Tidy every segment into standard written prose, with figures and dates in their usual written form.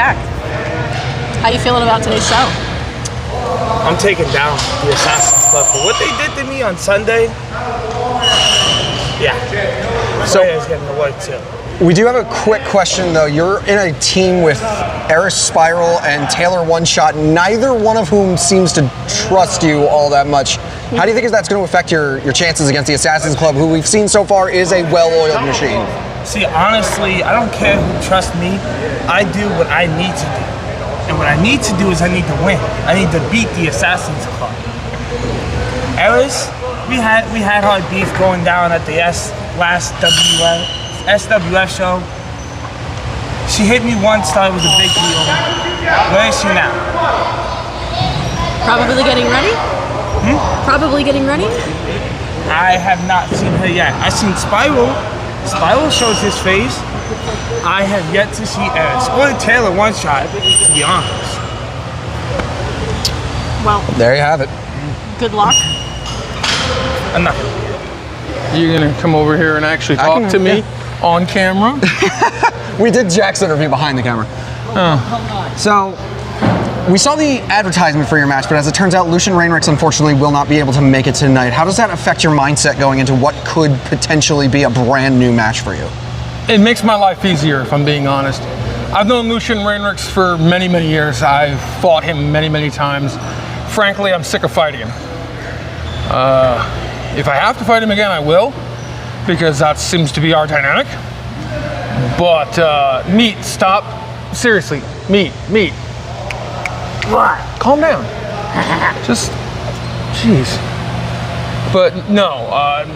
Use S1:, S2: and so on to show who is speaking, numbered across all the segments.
S1: attack. How you feeling about today's show?
S2: I'm taking down the Assassin's Club for what they did to me on Sunday. Yeah. So is getting the work too.
S3: We do have a quick question though. You're in a team with Eris Spiral and Taylor One Shot, neither one of whom seems to trust you all that much. How do you think that's going to affect your chances against the Assassin's Club, who we've seen so far is a well-oiled machine?
S2: See, honestly, I don't care who trusts me. I do what I need to do. And what I need to do is I need to win. I need to beat the Assassin's Club. Eris, we had our beef going down at the last SWF show. She hit me once, thought it was a big deal. Where is she now?
S1: Probably getting ready? Probably getting ready?
S2: I have not seen her yet. I've seen Spiral. Spiral shows his face. I have yet to see Eris or Taylor One Shot, to be honest.
S1: Well,
S3: there you have it.
S1: Good luck.
S2: Enough.
S4: You're gonna come over here and actually talk to me on camera?
S3: We did Jack's interview behind the camera.
S4: Oh.
S3: So, we saw the advertisement for your match, but as it turns out, Lucian Rainrix unfortunately will not be able to make it tonight. How does that affect your mindset going into what could potentially be a brand new match for you?
S4: It makes my life easier, if I'm being honest. I've known Lucian Rainrix for many, many years. I've fought him many, many times. Frankly, I'm sick of fighting him. If I have to fight him again, I will, because that seems to be our dynamic. But, Meat, stop. Seriously, Meat.
S5: What?
S4: Calm down. Just, jeez. But no,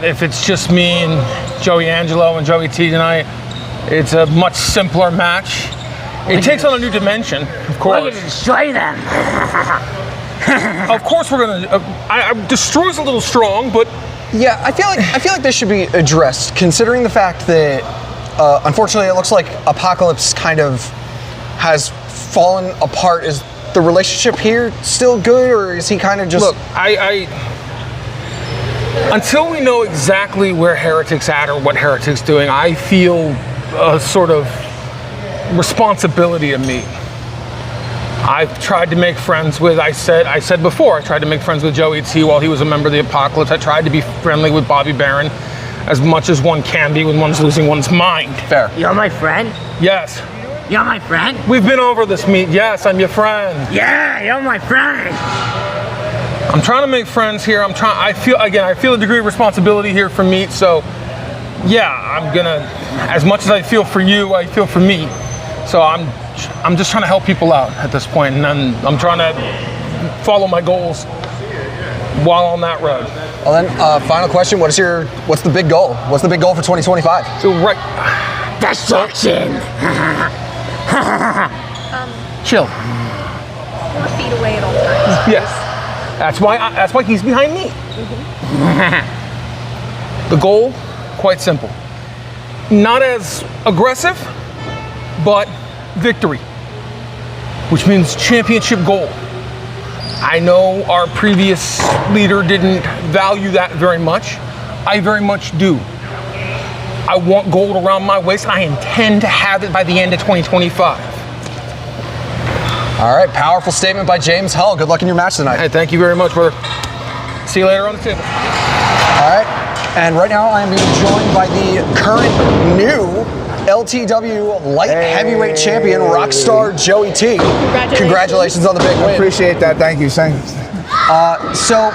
S4: if it's just me and Joey Angelo and Joey T tonight, it's a much simpler match. It takes on a new dimension, of course.
S5: We're gonna destroy them.
S4: Of course we're gonna, Destroy's a little strong, but...
S3: Yeah, I feel like this should be addressed, considering the fact that, unfortunately, it looks like Apocalypse kind of has fallen apart. Is the relationship here still good, or is he kind of just...
S4: Look, until we know exactly where Heretic's at or what Heretic's doing, I feel a sort of responsibility to me. I've tried to make friends with, I said before, I tried to make friends with Joey T while he was a member of the Apocalypse. I tried to be friendly with Bobby Barron as much as one can be when one's losing one's mind.
S3: Fair.
S5: You're my friend?
S4: Yes.
S5: You're my friend?
S4: We've been over this, Meat. Yes, I'm your friend.
S5: Yeah, you're my friend.
S4: I'm trying to make friends here. I feel a degree of responsibility here for Meat, so yeah, I'm gonna, as much as I feel for you, I feel for me. So I'm just trying to help people out at this point, and I'm trying to follow my goals while on that road.
S3: Well then, final question, what's the big goal? What's the big goal for 2025?
S4: So
S5: destruction.
S4: Chill.
S1: 4 feet away at all times.
S4: Yes. That's why he's behind me. The goal, quite simple. Not as aggressive, but victory, which means championship goal. I know our previous leader didn't value that very much. I very much do. I want gold around my waist, and I intend to have it by the end of 2025.
S3: All right, powerful statement by James Hull. Good luck in your match tonight.
S4: Hey, thank you very much, brother. See you later on the table.
S3: All right, and right now I am being joined by the current new LTW light heavyweight champion, Rockstar Joey T. Congratulations on the big win.
S6: I appreciate that. Thank you. So,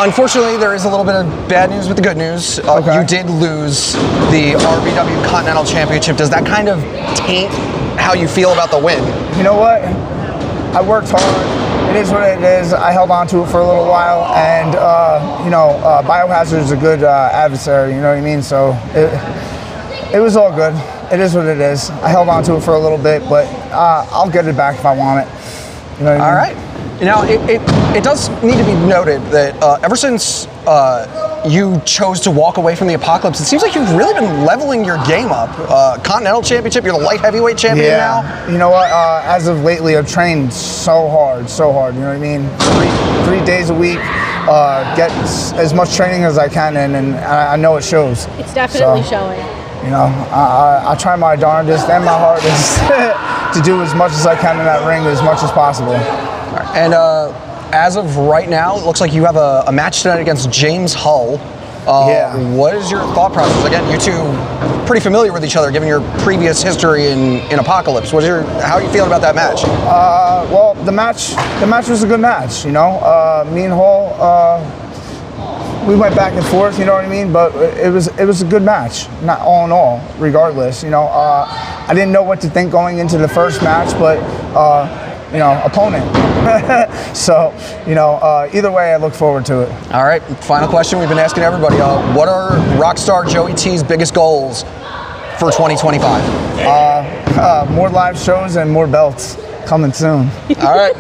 S3: unfortunately, there is a little bit of bad news with the good news.
S6: Okay.
S3: You did lose the RBW Continental Championship. Does that kind of taint how you feel about the win?
S6: you know what? I worked hard. It is what it is. I held on to it for a little while, and Biohazard is a good adversary. You know what I mean? So it was all good. It is what it is. I held on to it for a little bit, but I'll get it back if I want it. You know what I mean?
S3: All right. You know, it does need to be noted that ever since you chose to walk away from the Apocalypse, it seems like you've really been leveling your game up. Continental Championship, you're the light heavyweight champion now.
S6: You know what? As of lately, I've trained so hard. You know what I mean? Three days a week. Get as much training as I can, and I know it shows.
S1: It's definitely showing.
S6: You know, I try my darndest and my hardest to do as much as I can in that ring as much as possible.
S3: And as of right now, it looks like you have a match tonight against James Hull.
S6: Yeah.
S3: What is your thought process? Again, you two pretty familiar with each other, given your previous history in Apocalypse. How are you feeling about that match?
S6: Well, the match was a good match. You know, me and Hall, we went back and forth. You know what I mean? But it was a good match. Not all in all, regardless. You know, I didn't know what to think going into the first match, but you know, opponent. So, you know, either way, I look forward to it.
S3: All right, final question we've been asking everybody. What are Rockstar Joey T's biggest goals for 2025?
S6: More live shows and more belts coming soon.
S3: All right,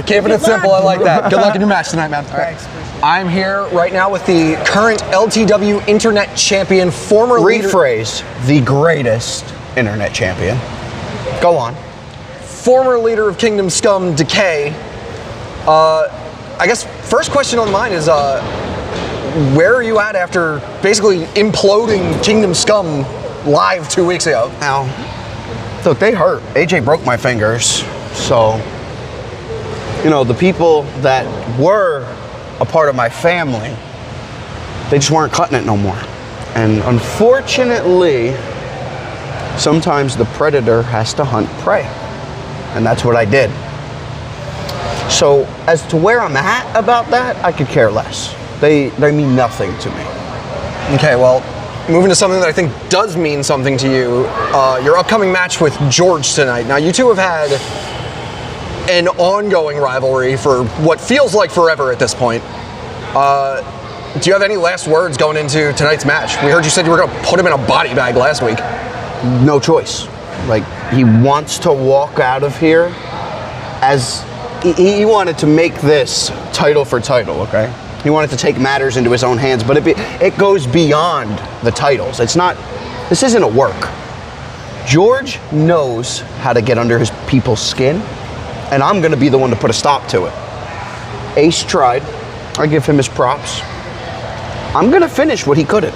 S3: keeping it simple. I like that. Good luck in your match tonight, man.
S6: Thanks.
S3: I'm here right now with the current LTW Internet Champion, former leader.
S7: Rephrase, the greatest Internet champion. Go on.
S3: Former leader of Kingdom Scum, Decay. I guess first question on mine is, where are you at after basically imploding Kingdom Scum live 2 weeks ago?
S7: Now, look, they hurt. AJ broke my fingers, so, you know, the people that were a part of my family, they just weren't cutting it no more. And unfortunately, sometimes the predator has to hunt prey. And that's what I did. So as to where I'm at about that, I could care less. They mean nothing to me.
S3: Okay, well, moving to something that I think does mean something to you, your upcoming match with George tonight. Now, you two have had an ongoing rivalry for what feels like forever at this point. Do you have any last words going into tonight's match? We heard you said you were going to put him in a body bag last week.
S7: No choice. Like, he wants to walk out of here as he wanted to make this title for title, okay? He wanted to take matters into his own hands, but it goes beyond the titles. This isn't a work. George knows how to get under his people's skin, and I'm gonna be the one to put a stop to it. Ace tried. I give him his props. I'm gonna finish what he couldn't.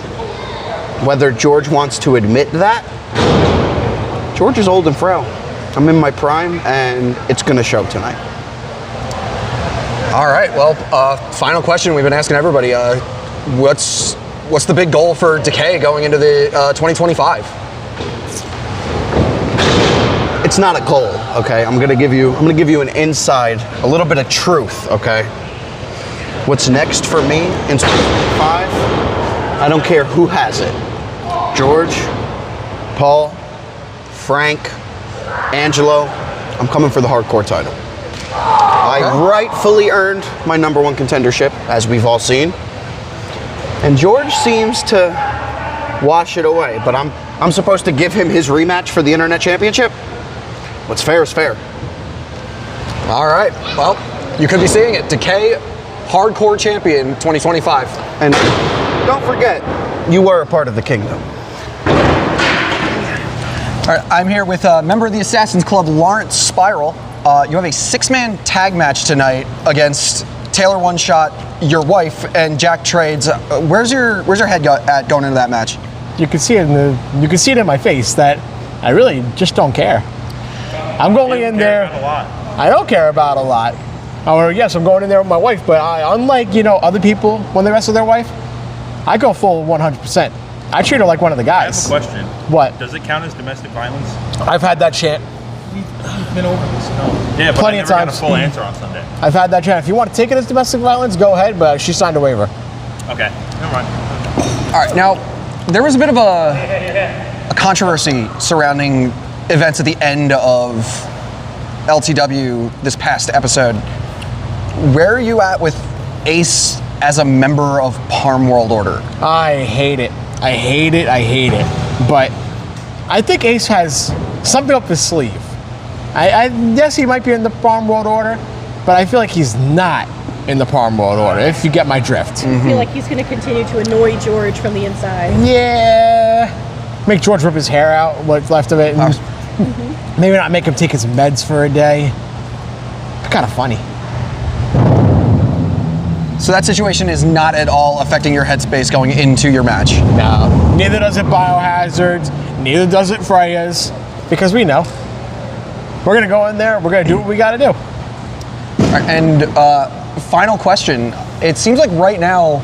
S7: Whether George wants to admit that, George is old and frail. I'm in my prime, and it's gonna show tonight.
S3: All right, well, final question we've been asking everybody. What's the big goal for Decay going into the 2025?
S7: It's not a goal, okay? I'm gonna give you an inside, a little bit of truth, okay? What's next for me in 2025? I don't care who has it. George, Paul, Frank, Angelo, I'm coming for the hardcore title. I rightfully earned my #1 contendership, as we've all seen. And George seems to wash it away, but I'm supposed to give him his rematch for the Internet Championship? What's fair is fair.
S3: All right, well, you could be seeing it. Decay, Hardcore Champion 2025.
S7: And don't forget, you were a part of the kingdom.
S3: All right, I'm here with a member of the Assassin's Club, Lawrence Spiral. You have a 6-man tag match tonight against Taylor One Shot, your wife, and Jack Trades. Where's your head at going into that match?
S8: You can see it in my face that I really just don't care. I'm going in there. I don't care about a lot. Or yes, I'm going in there with my wife, but unlike other people when they wrestle their wife, I go full 100%. I treat her like one of the guys.
S9: I have a question.
S8: What?
S9: Does it count as domestic violence?
S8: I've had that chant.
S9: We've been over this. No. Yeah, but
S8: Plenty
S9: I
S8: of
S9: never got
S8: times.
S9: a full answer on Sunday.
S8: I've had that chant. If you want to take it as domestic violence, go ahead, but she signed a waiver.
S9: Okay, never mind.
S3: All right, now, there was a bit of a controversy surrounding events at the end of LTW this past episode. Where are you at with Ace as a member of Parm World Order?
S8: I hate it. I hate it. I hate it. But I think Ace has something up his sleeve. Yes, he might be in the Parm World Order, but I feel like he's not in the Parm World Order, if you get my drift.
S1: I feel like he's going to continue to annoy George from the inside.
S8: Yeah. Make George rip his hair out, what's left of it. And maybe not make him take his meds for a day. Kind of funny.
S3: So that situation is not at all affecting your headspace going into your match?
S8: No. Neither does it Biohazards, neither does it Freya's, because we know. We're gonna go in there. We're gonna do what we gotta do.
S3: And final question. It seems like right now,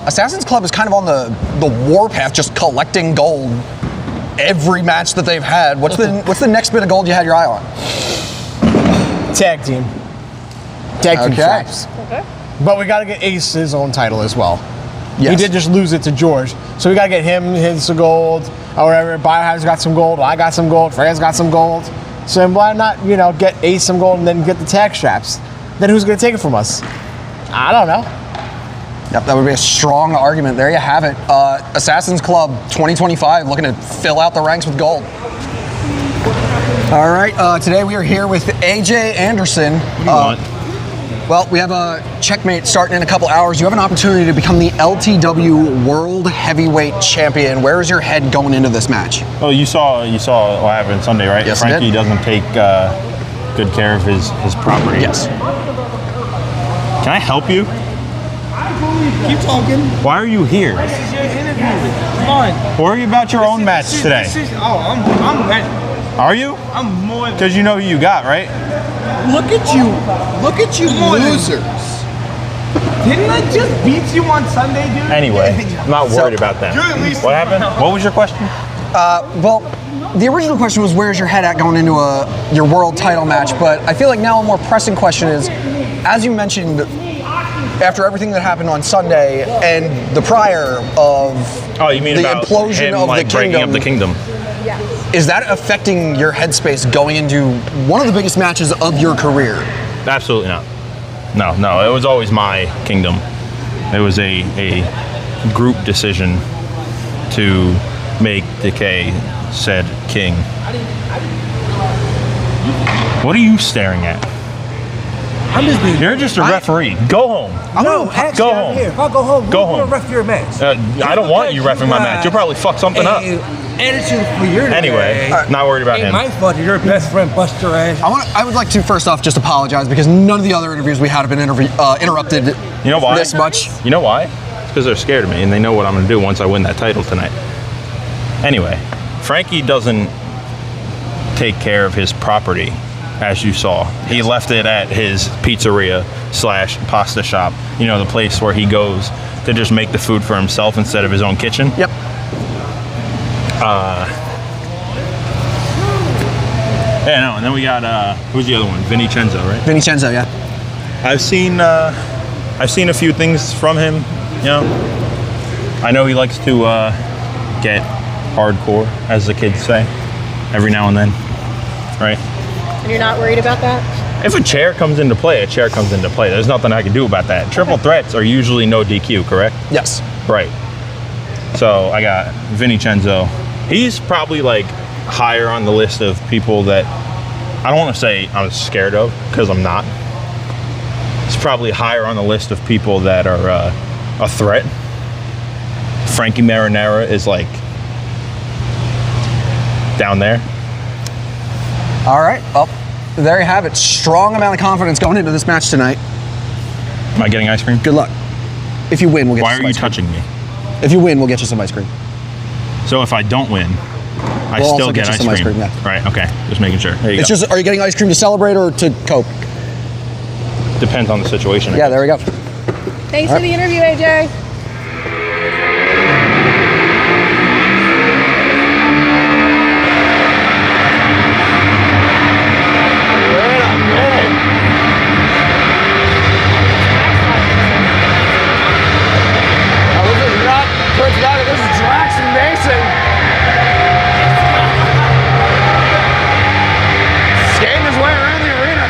S3: Assassin's Club is kind of on the warpath, just collecting gold every match that they've had. What's the next bit of gold you had your eye on?
S8: Tag team. Tag team
S3: Okay.
S8: straps.
S1: Okay.
S8: But we gotta get Ace his own title as well.
S3: Yes.
S8: He did just lose it to George. So we gotta get him his gold or whatever. Biohazard's got some gold, I got some gold, Freya's got some gold. So why not, get Ace some gold and then get the tag straps? Then who's gonna take it from us? I don't know.
S3: Yep, that would be a strong argument. There you have it. Assassin's Club 2025 looking to fill out the ranks with gold. All right, today we are here with AJ Anderson.
S9: What do you want?
S3: Well, we have a Checkmate starting in a couple hours. You have an opportunity to become the LTW World Heavyweight Champion. Where is your head going into this match?
S9: Oh, you saw what happened Sunday, right?
S3: Yes, I
S9: Frankie
S3: did.
S9: doesn't take good care of his property.
S3: Yes.
S9: Can I help you?
S2: Keep talking.
S9: Why are you here?
S2: This is your interview. Come on.
S9: Worry about your own match today.
S2: I'm ready.
S9: Are you?
S2: I'm more than.
S9: Because you know who you got, right?
S2: Look at you. Look at you, losers. Didn't I just beat you on Sunday, dude?
S9: Anyway, I'm not worried about that.
S2: You're at least-
S9: What happened? What was your question?
S3: Well, the original question was where's your head at going into your world title match, but I feel like now a more pressing question is, as you mentioned, after everything that happened on Sunday and the prior of
S9: Oh, you mean
S3: the
S9: about
S3: implosion
S9: him,
S3: of
S9: like,
S3: the
S9: breaking
S3: kingdom,
S9: up the kingdom?
S3: is that affecting your headspace going into one of the biggest matches of your career?
S9: Absolutely not. No, it was always my kingdom. It was a group decision to make Decay said king. What are you staring at?
S10: I'm just being.
S9: You're just a referee. Go home.
S10: No, actually,
S9: Go
S10: I'm
S9: home.
S10: here. If I go home,
S9: Go
S10: who's
S9: home.
S10: gonna ref your match?
S9: I don't want you reffing my match. You'll probably fuck something up.
S10: Attitude for your
S9: Anyway, not worried about
S10: Ain't
S9: him.
S10: my fault that your best friend bust your ass.
S3: I would like to first off just apologize because none of the other interviews we had have been interrupted.
S9: You know why?
S3: This much.
S9: You know why? It's because they're scared of me and they know what I'm going to do once I win that title tonight. Anyway, Frankie doesn't take care of his property, as you saw. He left it at his pizzeria / pasta shop. You know, the place where he goes to just make the food for himself instead of his own kitchen.
S3: Yep.
S9: Yeah, no, and then we got, who's the other one? Vinnie Chenzo, right?
S3: Vinnie Chenzo, yeah.
S9: I've seen a few things from him, you know. I know he likes to get hardcore, as the kids say, every now and then, right?
S1: And you're not worried about that?
S9: If a chair comes into play, a chair comes into play. There's nothing I can do about that. Triple threats are usually no DQ, correct?
S3: Yes.
S9: Right. So I got Vinnie Chenzo. He's probably like higher on the list of people that I don't want to say I'm scared of, because I'm not. He's probably higher on the list of people that are a threat. Frankie Marinara is like down there.
S3: All right. Well, there you have it. Strong amount of confidence going into this match tonight.
S9: Am I getting ice cream?
S3: Good luck. If you win, we'll get
S9: Why
S3: you some
S9: are you
S3: ice cream.
S9: touching me?
S3: If you win, we'll get you some ice cream.
S9: So if I don't win, I
S3: We'll
S9: still
S3: also
S9: get
S3: get you
S9: ice
S3: some
S9: cream.
S3: ice cream, yeah.
S9: Right, okay. Just making sure. There you
S3: It's
S9: go.
S3: just, are you getting ice cream to celebrate or to cope?
S9: Depends on the situation.
S3: Yeah, there we go.
S1: Thanks for the interview, AJ.
S8: This is Jackson Mason. Skating his way around the arena.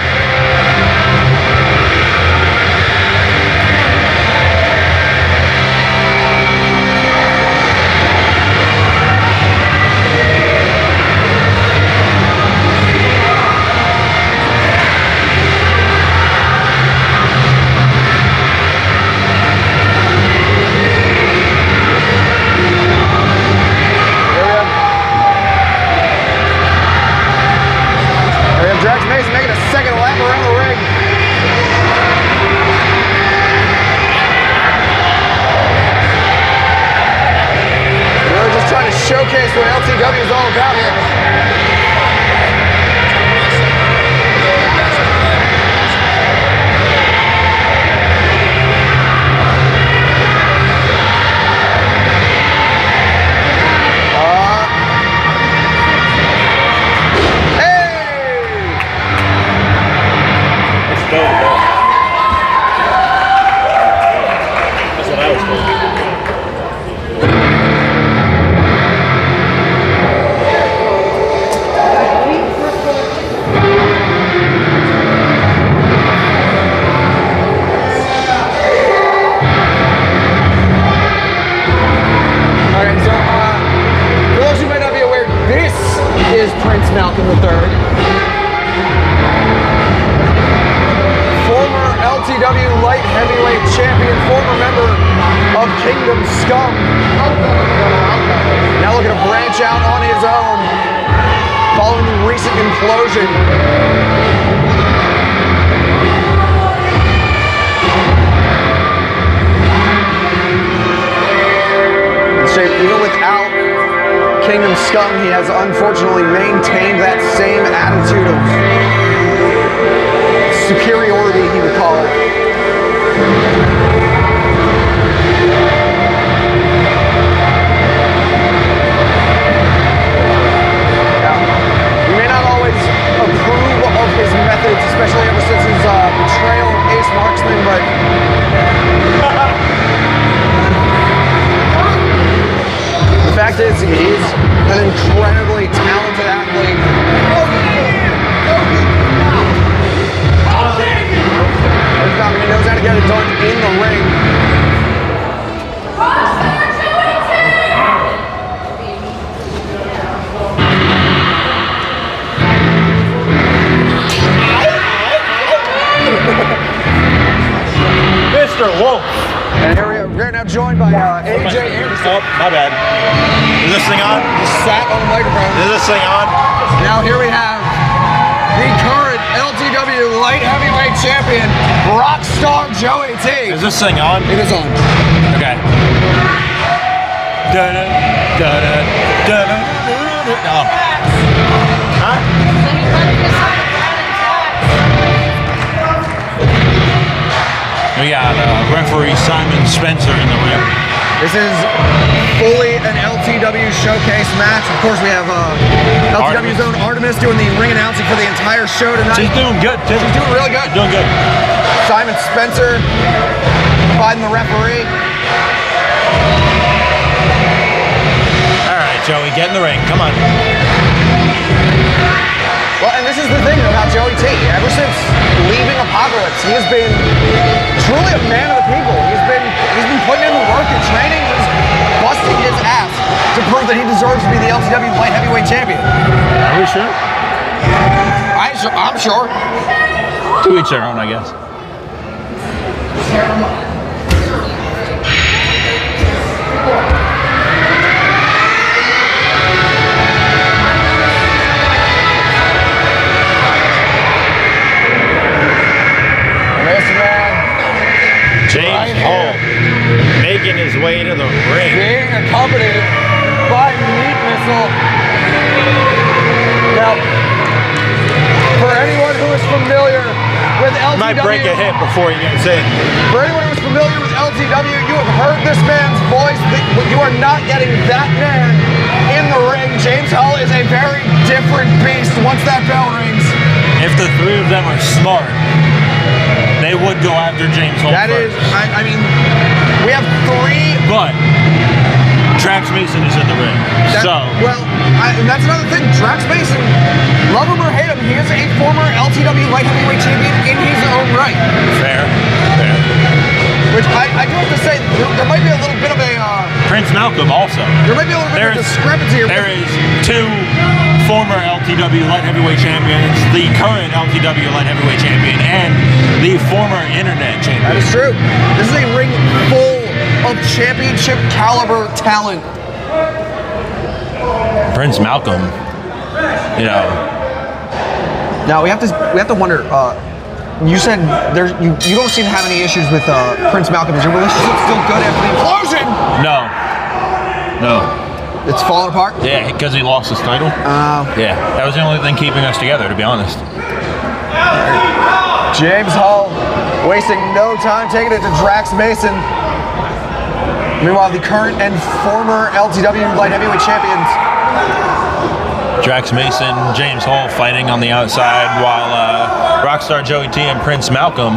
S3: Malcolm III. Former LTW light heavyweight champion, former member of Kingdom Scum. Now looking to branch out on his own following the recent implosion. Even without Kingdom Scum, he has unfortunately maintained that same attitude of superiority, he would call it. Now, we may not always approve of his methods, especially ever since his betrayal of Ace Marksman, but the fact is, he is an incredibly talented athlete. He knows how to get it done in the ring.
S9: Mr. Wolf.
S3: And here we're now joined by AJ Anderson.
S9: Oh, my bad. Is this thing on?
S3: Just sat on the microphone.
S9: Is this thing on?
S3: Now here we have the current LTW light heavyweight champion, Rockstar Joey T.
S9: Is this thing on?
S3: It is on.
S9: Okay. Da-da, da-da, da-da, da-da. No. Huh? We got referee Simon Spencer in the ring.
S3: This is fully an LTW showcase match. Of course, we have LTW's own Artemis doing the ring announcing for the entire show tonight.
S9: She's doing good, too.
S3: She's doing really good.
S9: Doing good.
S3: Simon Spencer providing the referee.
S9: All right, Joey, get in the ring. Come on.
S3: Well, and this is the thing about Joey T. Ever since leaving Apocalypse, he has been truly a man of the people. He's been putting in the work and training. He's busting his ass to prove that he deserves to be the LTW light heavyweight champion.
S9: Are we sure?
S3: I'm sure.
S9: To each their own, I guess. James Hall making his way to the ring.
S3: Being accompanied by Meat Missile. Now, for anyone who is familiar with LTW,
S9: Might break a hip before he gets in.
S3: For anyone who is familiar with LTW, you have heard this man's voice. You are not getting that man in the ring. James Hall is a very different beast once that bell rings.
S9: If the three of them are smart, they would go after James Hall
S3: That
S9: first.
S3: is, I mean, we have three.
S9: But Drax Mason is in the ring.
S3: And that's another thing. Drax Mason, love him or hate him, he is a former LTW light heavyweight champion in his own right.
S9: Fair.
S3: Which I do have to say, there might be a little bit of a
S9: Prince Malcolm also.
S3: There might be a little bit of discrepancy here.
S9: There is two former LTW light heavyweight champions, the current LTW light heavyweight champion, and the former internet champion.
S3: That is true. This is a ring full of championship caliber talent.
S9: Prince Malcolm, you know.
S3: Now we have to wonder. You said you don't seem to have any issues with Prince Malcolm. Is your relationship still good after the implosion?
S9: No.
S3: It's falling apart?
S9: Yeah, because he lost his title. Yeah, that was the only thing keeping us together, to be honest.
S3: James Hall wasting no time taking it to Drax Mason. Meanwhile, the current and former LTW light heavyweight champions.
S9: Drax Mason, James Hall fighting on the outside, while Rockstar Joey T and Prince Malcolm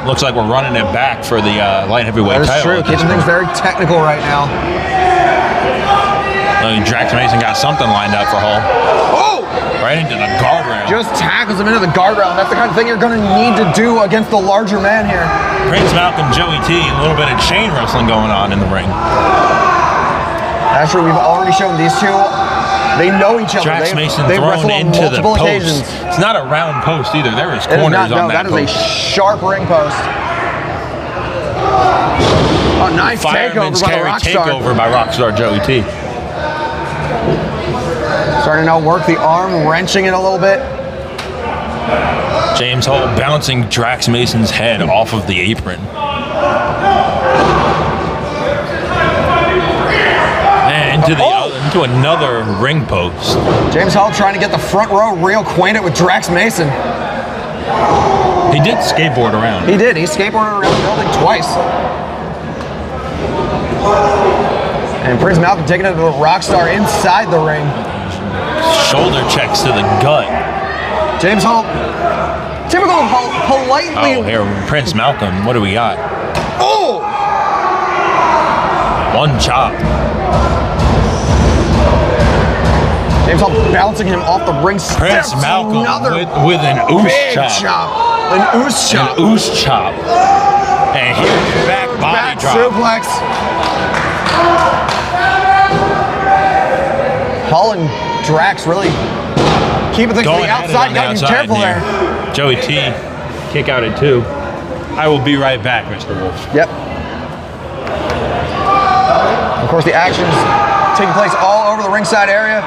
S9: looks like we're running it back for the light heavyweight title.
S3: That is true. Keeping things very technical right now.
S9: Drax Mason got something lined up for Hall.
S3: Oh!
S9: Right into the guardrail.
S3: Just tackles him into the guardrail. That's the kind of thing you're going to need to do against the larger man here.
S9: Prince Malcolm, Joey T, a little bit of chain wrestling going on in the ring.
S3: That's true. We've already shown these two They know each other.
S9: Drax Mason
S3: they've
S9: thrown
S3: wrestled on
S9: into the
S3: multiple
S9: post.
S3: occasions.
S9: It's not a round post either. There is
S3: It is
S9: corners
S3: not,
S9: on
S3: no,
S9: that
S3: that is
S9: post.
S3: a sharp ring post. Oh, nice
S9: Fireman's
S3: takeover by the
S9: carry
S3: Rockstar.
S9: takeover by Rockstar Joey T.
S3: Starting to now work the arm, wrenching it a little bit.
S9: James Hall bouncing Drax Mason's head off of the apron. And into another ring post.
S3: James Hall trying to get the front row real acquainted with Drax Mason.
S9: He did skateboard around.
S3: He did. He skateboarded around the building twice. And Prince Malcolm taking it to the Rockstar inside the ring.
S9: Shoulder checks to the gut.
S3: James Hall, typical Hall, politely.
S9: Oh, here, Prince Malcolm. What do we got?
S3: Oh!
S9: One chop.
S3: James Hall bouncing him off the ring.
S9: Prince Malcolm with an oos
S3: big
S9: chop.
S3: An oos chop.
S9: An oos chop. And huge back body drop.
S3: Suplex. Hall and Drax really keeping things to the outside. You gotta be careful there.
S9: Joey T, kick out at 2. I will be right back, Mr. Wolf.
S3: Yep. Of course, the action's taking place all over the ringside area.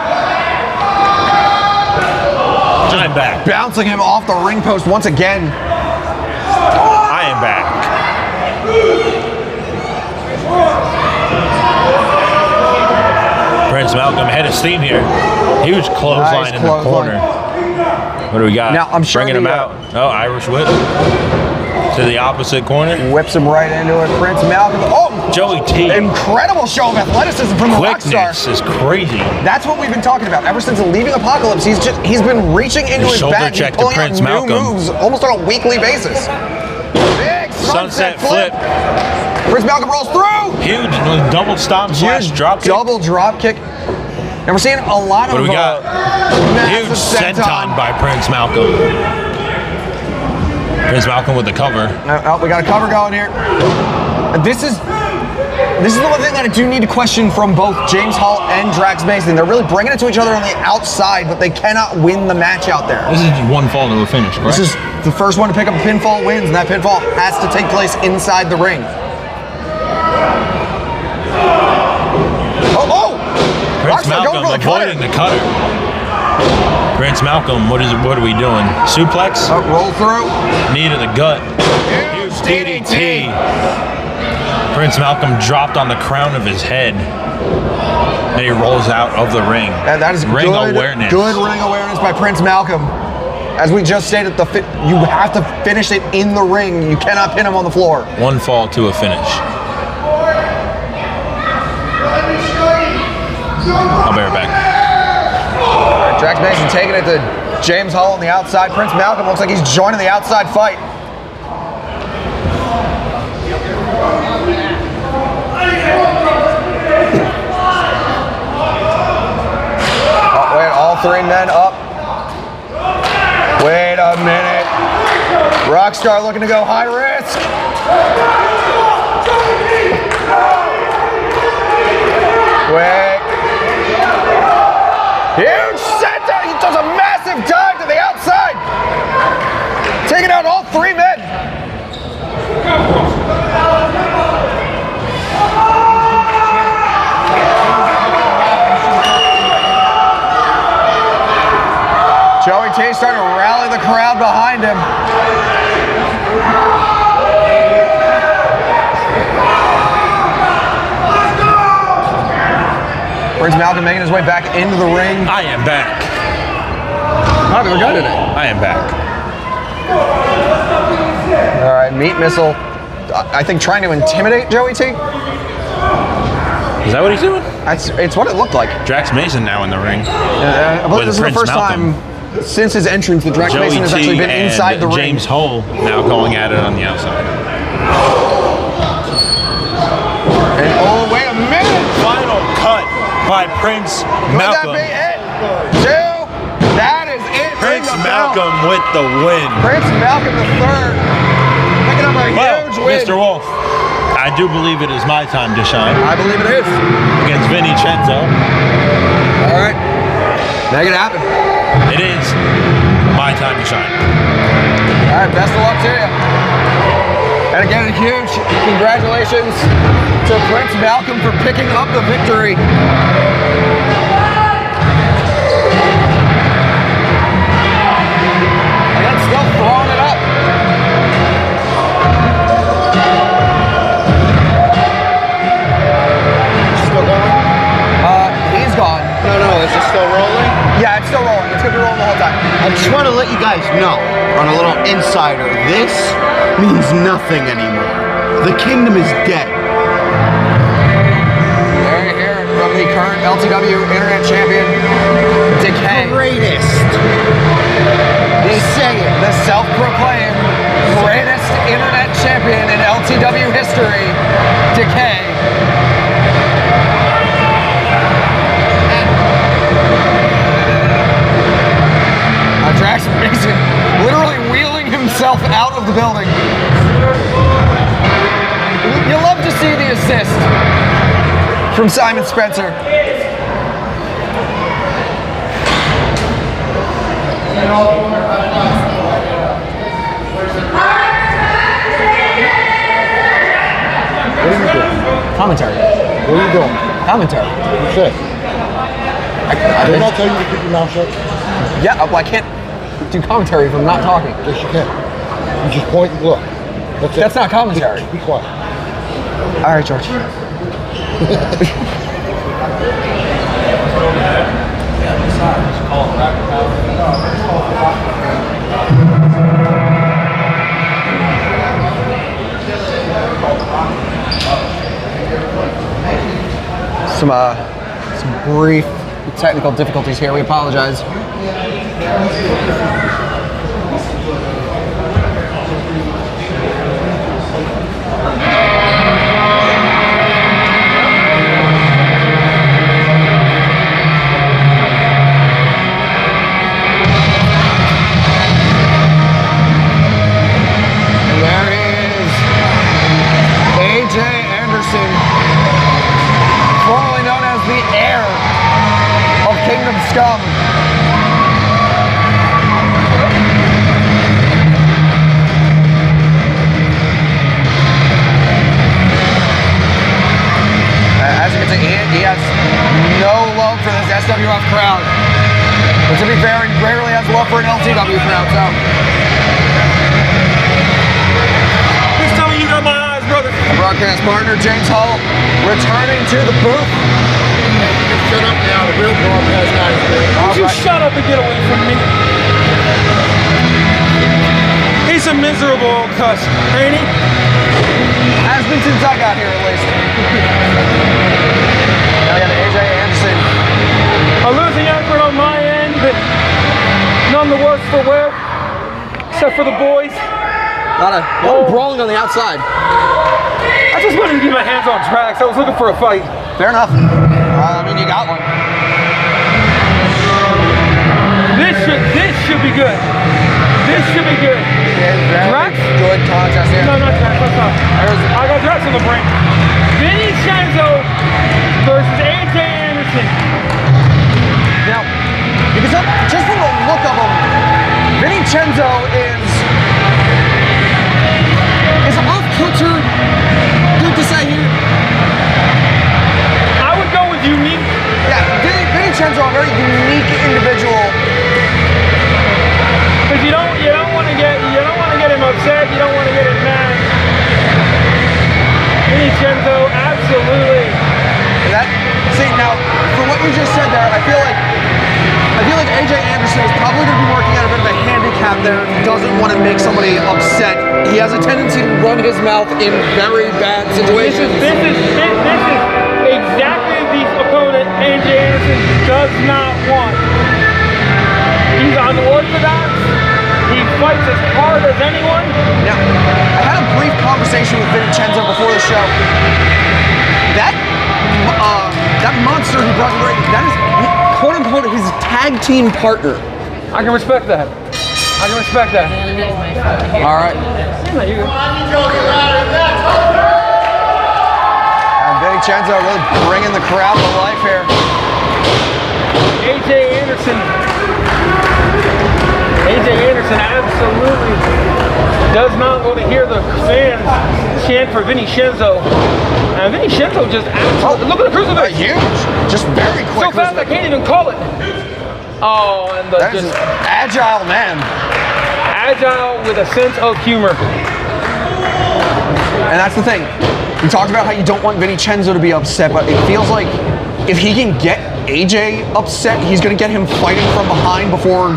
S9: I'm back.
S3: Bouncing him off the ring post once again.
S9: I am back. Prince Malcolm head of steam here. Huge clothesline
S3: Nice
S9: in the corner. What do we got?
S3: Now, I'm sure
S9: bringing him out. Oh, Irish whip to the opposite corner.
S3: Whips him right into it. Prince Malcolm. Oh,
S9: Joey T.
S3: Incredible show of athleticism from the Rockstar.
S9: Quickness is crazy.
S3: That's what we've been talking about ever since leaving Apocalypse. He's been reaching into his
S9: Shoulder
S3: bag and
S9: check to
S3: pulling out
S9: Prince
S3: new
S9: Malcolm.
S3: moves almost on a weekly basis. Big
S9: Sunset flip.
S3: Prince Malcolm rolls through.
S9: Huge double stomp slash drop kick.
S3: Double drop kick. And we're seeing a lot of
S9: What do we got?
S3: massive
S9: Huge senton by Prince Malcolm. Prince Malcolm with the cover.
S3: Oh, we got a cover going here. And this is the one thing that I do need to question from both James Hall and Drax Mason. They're really bringing it to each other on the outside, but they cannot win the match out there.
S9: This is one fall to a finish, correct?
S3: This is the first one to pick up a pinfall wins, and that pinfall has to take place inside the ring.
S9: Prince Malcolm avoiding the cutter. Prince Malcolm, what are we doing? Suplex?
S3: Roll through.
S9: Knee to the gut. Huge DDT. Prince Malcolm dropped on the crown of his head. And he rolls out of the ring.
S3: And that is
S9: ring awareness.
S3: Good ring awareness by Prince Malcolm. As we just stated, you have to finish it in the ring. You cannot pin him on the floor.
S9: One fall to a finish. I'll be right back.
S3: All right, Drax Mason taking it to James Hall on the outside. Prince Malcolm looks like he's joining the outside fight. Oh, wait, all 3 men up. Wait a minute. Rockstar looking to go high risk. Wait. Huge center. He does a massive dive to the outside. Taking out all 3 men. Joey T starting to rally the crowd behind him. Prince Malcolm making his way back into the ring.
S9: I am back.
S3: Popular guy today.
S9: I am back.
S3: All right, Meat Missile, I think trying to intimidate Joey T.
S9: Is that what he's doing?
S3: It's what it looked like.
S9: Drax Mason now in the ring.
S3: I believe this is the first time since his entrance that Drax
S9: Joey
S3: Mason has
S9: T
S3: actually been inside the ring.
S9: James Hole now going at it on the outside.
S3: And oh, wait a minute!
S9: Final cut by Prince Malcolm.
S3: Would that be it? 2. That is it.
S9: Prince Malcolm with the win.
S3: Prince Malcolm III picking up a huge win.
S9: Mr. Wolf, I do believe it is my time to shine.
S3: I believe it is.
S9: Against Vinnie Chenzo.
S3: All right. Make it happen.
S9: It is my time to shine.
S3: All right, best of luck to you. And again, a huge congratulations to Prince Malcolm for picking up the victory. Again, still throwing it up.
S7: Still going?
S3: He's gone.
S7: No, is it still rolling?
S3: Yeah, it's still rolling. It's gonna be rolling the whole time.
S7: I just want to let you guys know, on a little insider, this means nothing anymore. The kingdom is dead.
S3: There you hear it from the current LTW Internet Champion, Decay.
S7: Greatest. They say it.
S3: The self-proclaimed greatest Internet Champion in LTW history, Decay. Drax Mason literally wheeling himself out of the building. You love to see the assist from Simon Spencer.
S8: What are you doing? Commentary. What are you doing? Commentary. What's it? Did I not tell you to keep your mouth shut?
S3: Yeah, well, I can't do commentary if I'm not talking.
S8: Yes, you can. You just point and look.
S3: That's not commentary.
S8: Be quiet.
S3: All right, George. Some brief technical difficulties here. We apologize. Scum. As you can see, he has no love for this SWF crowd. But to be fair, he rarely has love for an LTW crowd, so.
S4: Please tell me you got my eyes, brother.
S3: Broadcast partner James Hall returning to the booth.
S8: Shut up now, the real broadcast guy is here.
S4: Would you shut up and get away from me? He's a miserable old cuss, ain't he?
S3: Has been since I got here, at least. Now we got AJ Anderson.
S4: A losing effort on my end, but none the worse for wear, except for the boys.
S3: A lot of brawling on the outside.
S4: I just wanted to get my hands on tracks. I was looking for a fight.
S3: Fair enough. I mean, you got one.
S4: This should be good. This should be good. Drax?
S3: Good contest here.
S4: No, not Drax. Let's not. I got Drax on the brink. Vinnie Chenzo versus AJ Anderson.
S3: Now, because just from the look of him, Vinnie Chenzo is off-kilter. Good to say here.
S4: I would go with unique.
S3: Yeah, Vinnie Chenzo, a very unique individual.
S4: Because you don't want to get him upset. You don't want to get him mad. Vinnie Chenzo, absolutely.
S3: See now, for what you just said there, I feel like AJ Anderson is probably going to be working at a bit of a handicap there. He doesn't want to make somebody upset. He has a tendency to run his mouth in very bad situations.
S4: This is exactly the opponent AJ Anderson does not want. He's unorthodox. He fights as hard as anyone.
S3: Now, I had a brief conversation with Vinnie Chenzo before the show. That monster he brought to the ring, that is quote unquote his tag team partner.
S4: I can respect that. I can respect that.
S3: All right. And Vinnie Chenzo really bringing the crowd to life here.
S4: AJ Anderson absolutely does not want to hear the fans chant for Vinnie Chenzo. And Vinnie Chenzo just absolutely, look at the crucifix.
S3: Huge. Just very quick.
S4: So fast I can't even call it. Oh, and the
S3: That is
S4: just
S3: an agile man.
S4: agile with a sense of humor.
S3: And that's the thing. We talked about how you don't want Vinnie Chenzo to be upset, but it feels like if he can get AJ upset, he's going to get him fighting from behind before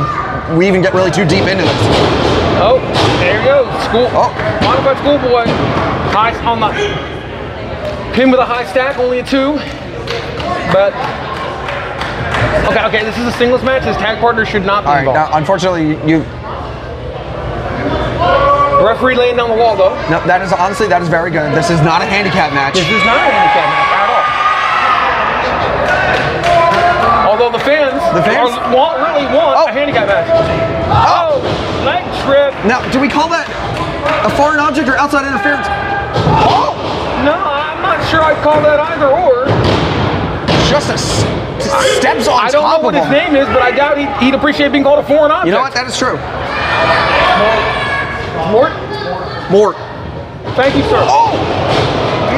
S3: we even get really too deep into this.
S4: Oh, there you go. Modified schoolboy. High on the pin with a high stack, only a 2. But okay, this is a singles match. His tag partner should not be involved.
S3: Now, unfortunately, you.
S4: Referee laying down the wall, though.
S3: No, that is very good. This is not a handicap match.
S4: This is not a handicap match at all. Although the fans really want a handicap match. Oh, leg trip.
S3: Now, do we call that a foreign object or outside interference? Oh!
S4: No, I'm not sure I'd call that either or.
S3: Just a steps on top of him.
S4: I don't know what his name is, but I doubt he'd appreciate being called a foreign object.
S3: You know what? That is true. Mort.
S4: Thank you, sir.
S3: Oh!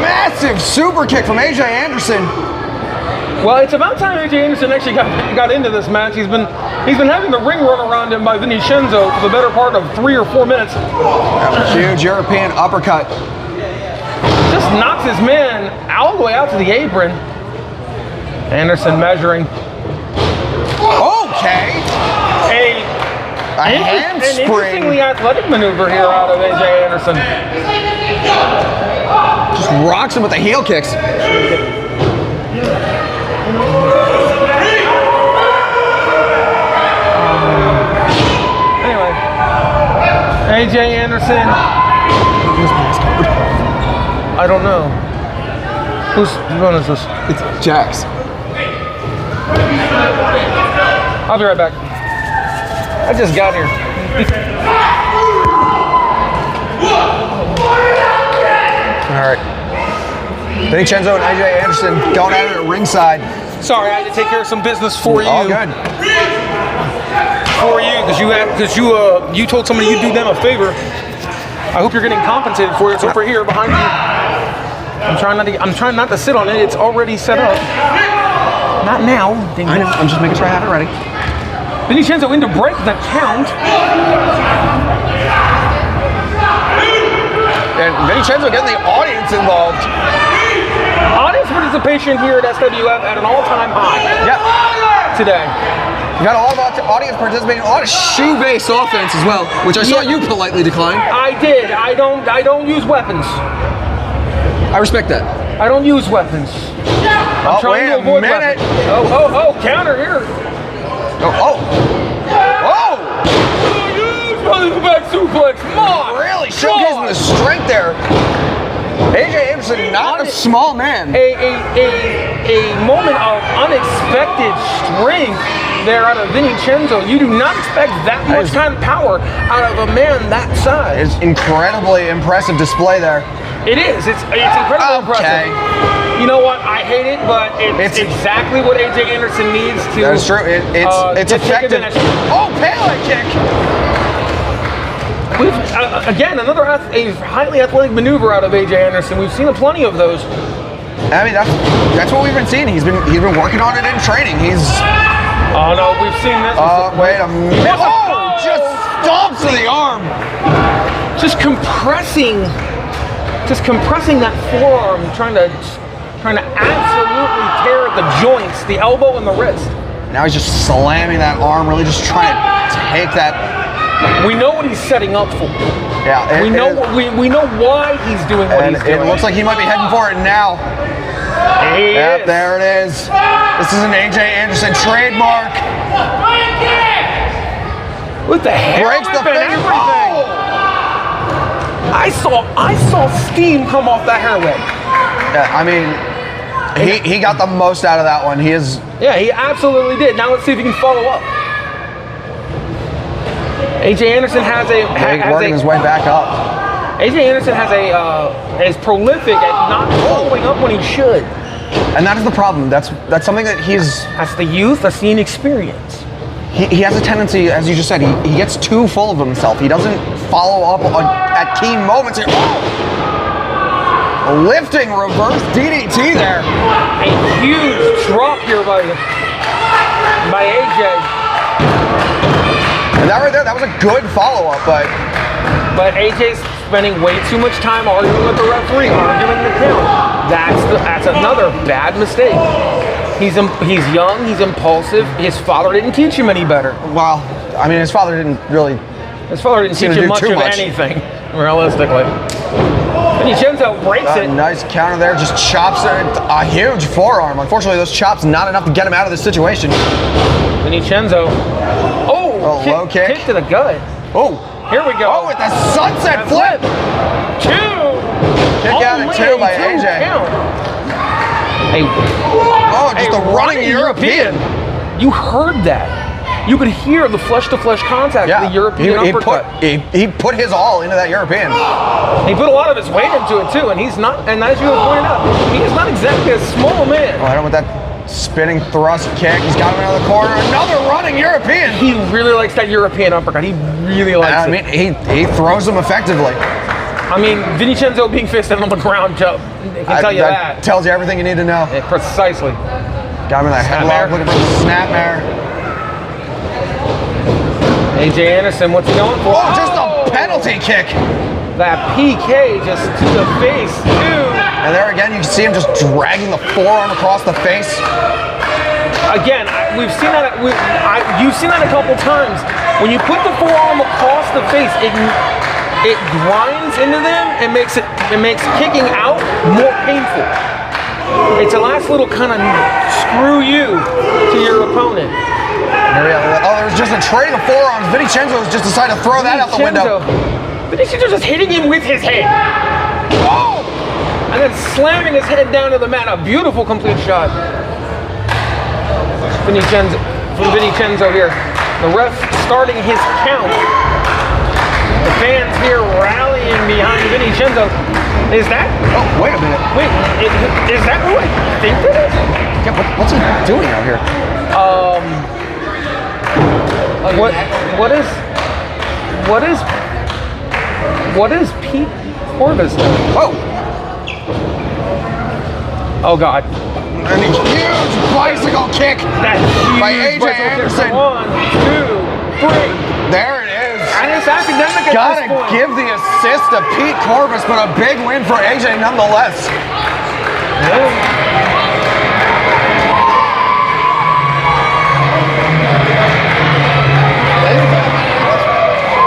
S3: Massive super kick from AJ Anderson.
S4: Well, it's about time AJ Anderson actually got into this match. He's been having the ring run around him by Vinnie Chenzo for the better part of 3 or 4 minutes.
S3: That was a huge European uppercut.
S4: Just knocks his man all the way out to the apron. Anderson measuring.
S3: Okay.
S4: An interestingly athletic maneuver here out of AJ Anderson.
S3: Just rocks him with the heel kicks.
S4: Anyway, AJ Anderson. I don't know. Whose one is this?
S3: It's Jax.
S4: I'll be right back. I just got here.
S3: All right. Vinnie Chenzo and AJ Anderson going at it at ringside.
S4: Sorry, I had to take care of some business for you.
S3: All good.
S4: For you, because you told somebody you'd do them a favor. I hope you're getting compensated for it. It's over here behind you. I'm trying not to sit on it. It's already set up. Not now.
S3: I know. I'm just making sure I have it ready.
S4: Vinnie Chenzo into break the count.
S3: And Vinnie Chenzo getting the audience involved.
S4: Audience participation here at SWF at an all-time high.
S3: Yep.
S4: Today.
S3: You got a lot of audience participating, a lot of shoe-based offense as well, which I saw you politely decline.
S4: I did. I don't use weapons.
S3: I respect that.
S4: I don't use weapons. I'm trying to avoid weapons. Oh, counter here.
S3: Oh!
S4: Back suplex, Mom!
S3: Really showcasing the strength there. AJ Anderson, not a small man.
S4: A moment of unexpected strength there out of Vinnie Chenzo. You do not expect that much kind of power out of a man that size.
S3: It's incredibly impressive display there.
S4: It is. It's incredibly impressive. You know what? I hate it, but it's exactly what AJ Anderson needs to.
S3: That's true. It's effective. Oh, Pele kick!
S4: We've again another a highly athletic maneuver out of AJ Anderson. We've seen plenty of those.
S3: I mean, that's what we've been seeing. He's been working on it in training.
S4: Oh no, we've seen this.
S3: Wait a minute. Oh, just stomps to the arm.
S4: Just compressing that forearm, trying to absolutely tear at the joints, the elbow and the wrist.
S3: Now he's just slamming that arm, really just trying to take that.
S4: We know what he's setting up for.
S3: Yeah,
S4: we know why he's doing what he's doing.
S3: It looks like he might be heading for it now. Yep, there it is. This is an AJ Anderson trademark.
S4: With the hair
S3: breaks the
S4: and everything.
S3: Oh!
S4: I saw steam come off that hair whip.
S3: Yeah, I mean, he got the most out of that one. He
S4: absolutely did. Now let's see if he can follow up. AJ Anderson has
S3: working his way back up.
S4: AJ Anderson is prolific at not following up when he should.
S3: And that is the problem. That's something that
S4: That's the youth. That's the inexperience.
S3: he has a tendency, as you just said, he gets too full of himself. He doesn't follow up at key moments. A lifting reverse DDT there.
S4: A huge drop here by AJ.
S3: And that right there, that was a good follow-up, but
S4: AJ's spending way too much time arguing with the referee, arguing the count. That's another bad mistake. He's young, he's impulsive. His father didn't teach him any better.
S3: Well, I mean, his father didn't
S4: teach him much of anything, realistically. Vinnie Chenzo breaks it.
S3: Nice counter there, just chops a huge forearm. Unfortunately, those chops not enough to get him out of this situation.
S4: Vinnie Chenzo. Oh,
S3: low kick.
S4: Kick to the gut.
S3: Oh,
S4: here we go.
S3: Oh, with the sunset flip.
S4: Two.
S3: Kick out at two by AJ. Just a running European.
S4: You heard that. You could hear the flesh-to-flesh contact of the European uppercut.
S3: He put his all into that European.
S4: He put a lot of his weight into it too, and he's not. And as you have pointed out, he is not exactly a small man.
S3: Oh, I don't want that spinning thrust kick. He's got him out of the corner. Another running European.
S4: He really likes that European uppercut. He really likes it.
S3: I mean, he throws them effectively.
S4: I mean, Vinnie Chenzo being fisted on the ground, Joe, I can tell you that.
S3: Tells you everything you need to know.
S4: Yeah, precisely.
S3: Got him in that headlock, looking for the snapmare.
S4: AJ Anderson, what's he going for?
S3: Oh, just a penalty kick.
S4: That PK just to the face, too.
S3: And there again, you can see him just dragging the forearm across the face.
S4: Again, we've seen that. You've seen that a couple times. When you put the forearm across the face, it grinds into them and makes kicking out more painful. It's a last little kind of screw you to your opponent.
S3: There's just a trade of forearms. Vinnie Chenzo just decided to throw that out the window.
S4: Vinnie Chenzo just hitting him with his head. Oh! And then slamming his head down to the mat. A beautiful complete shot. Vinnie Chenzo here. The ref starting his count. The fans here rallying behind Vinnie Chenzo. Is that?
S3: Oh, wait a minute.
S4: Wait, is that who I think it is?
S3: Yeah, what's he doing out here?
S4: What is Pete Corvus doing? Oh God.
S3: And a huge bicycle kick by AJ Anderson.
S4: 1, 2, 3.
S3: There it is.
S4: And it's academic at
S3: Gotta
S4: this point.
S3: give the assist to Pete Corvus, but a big win for AJ nonetheless.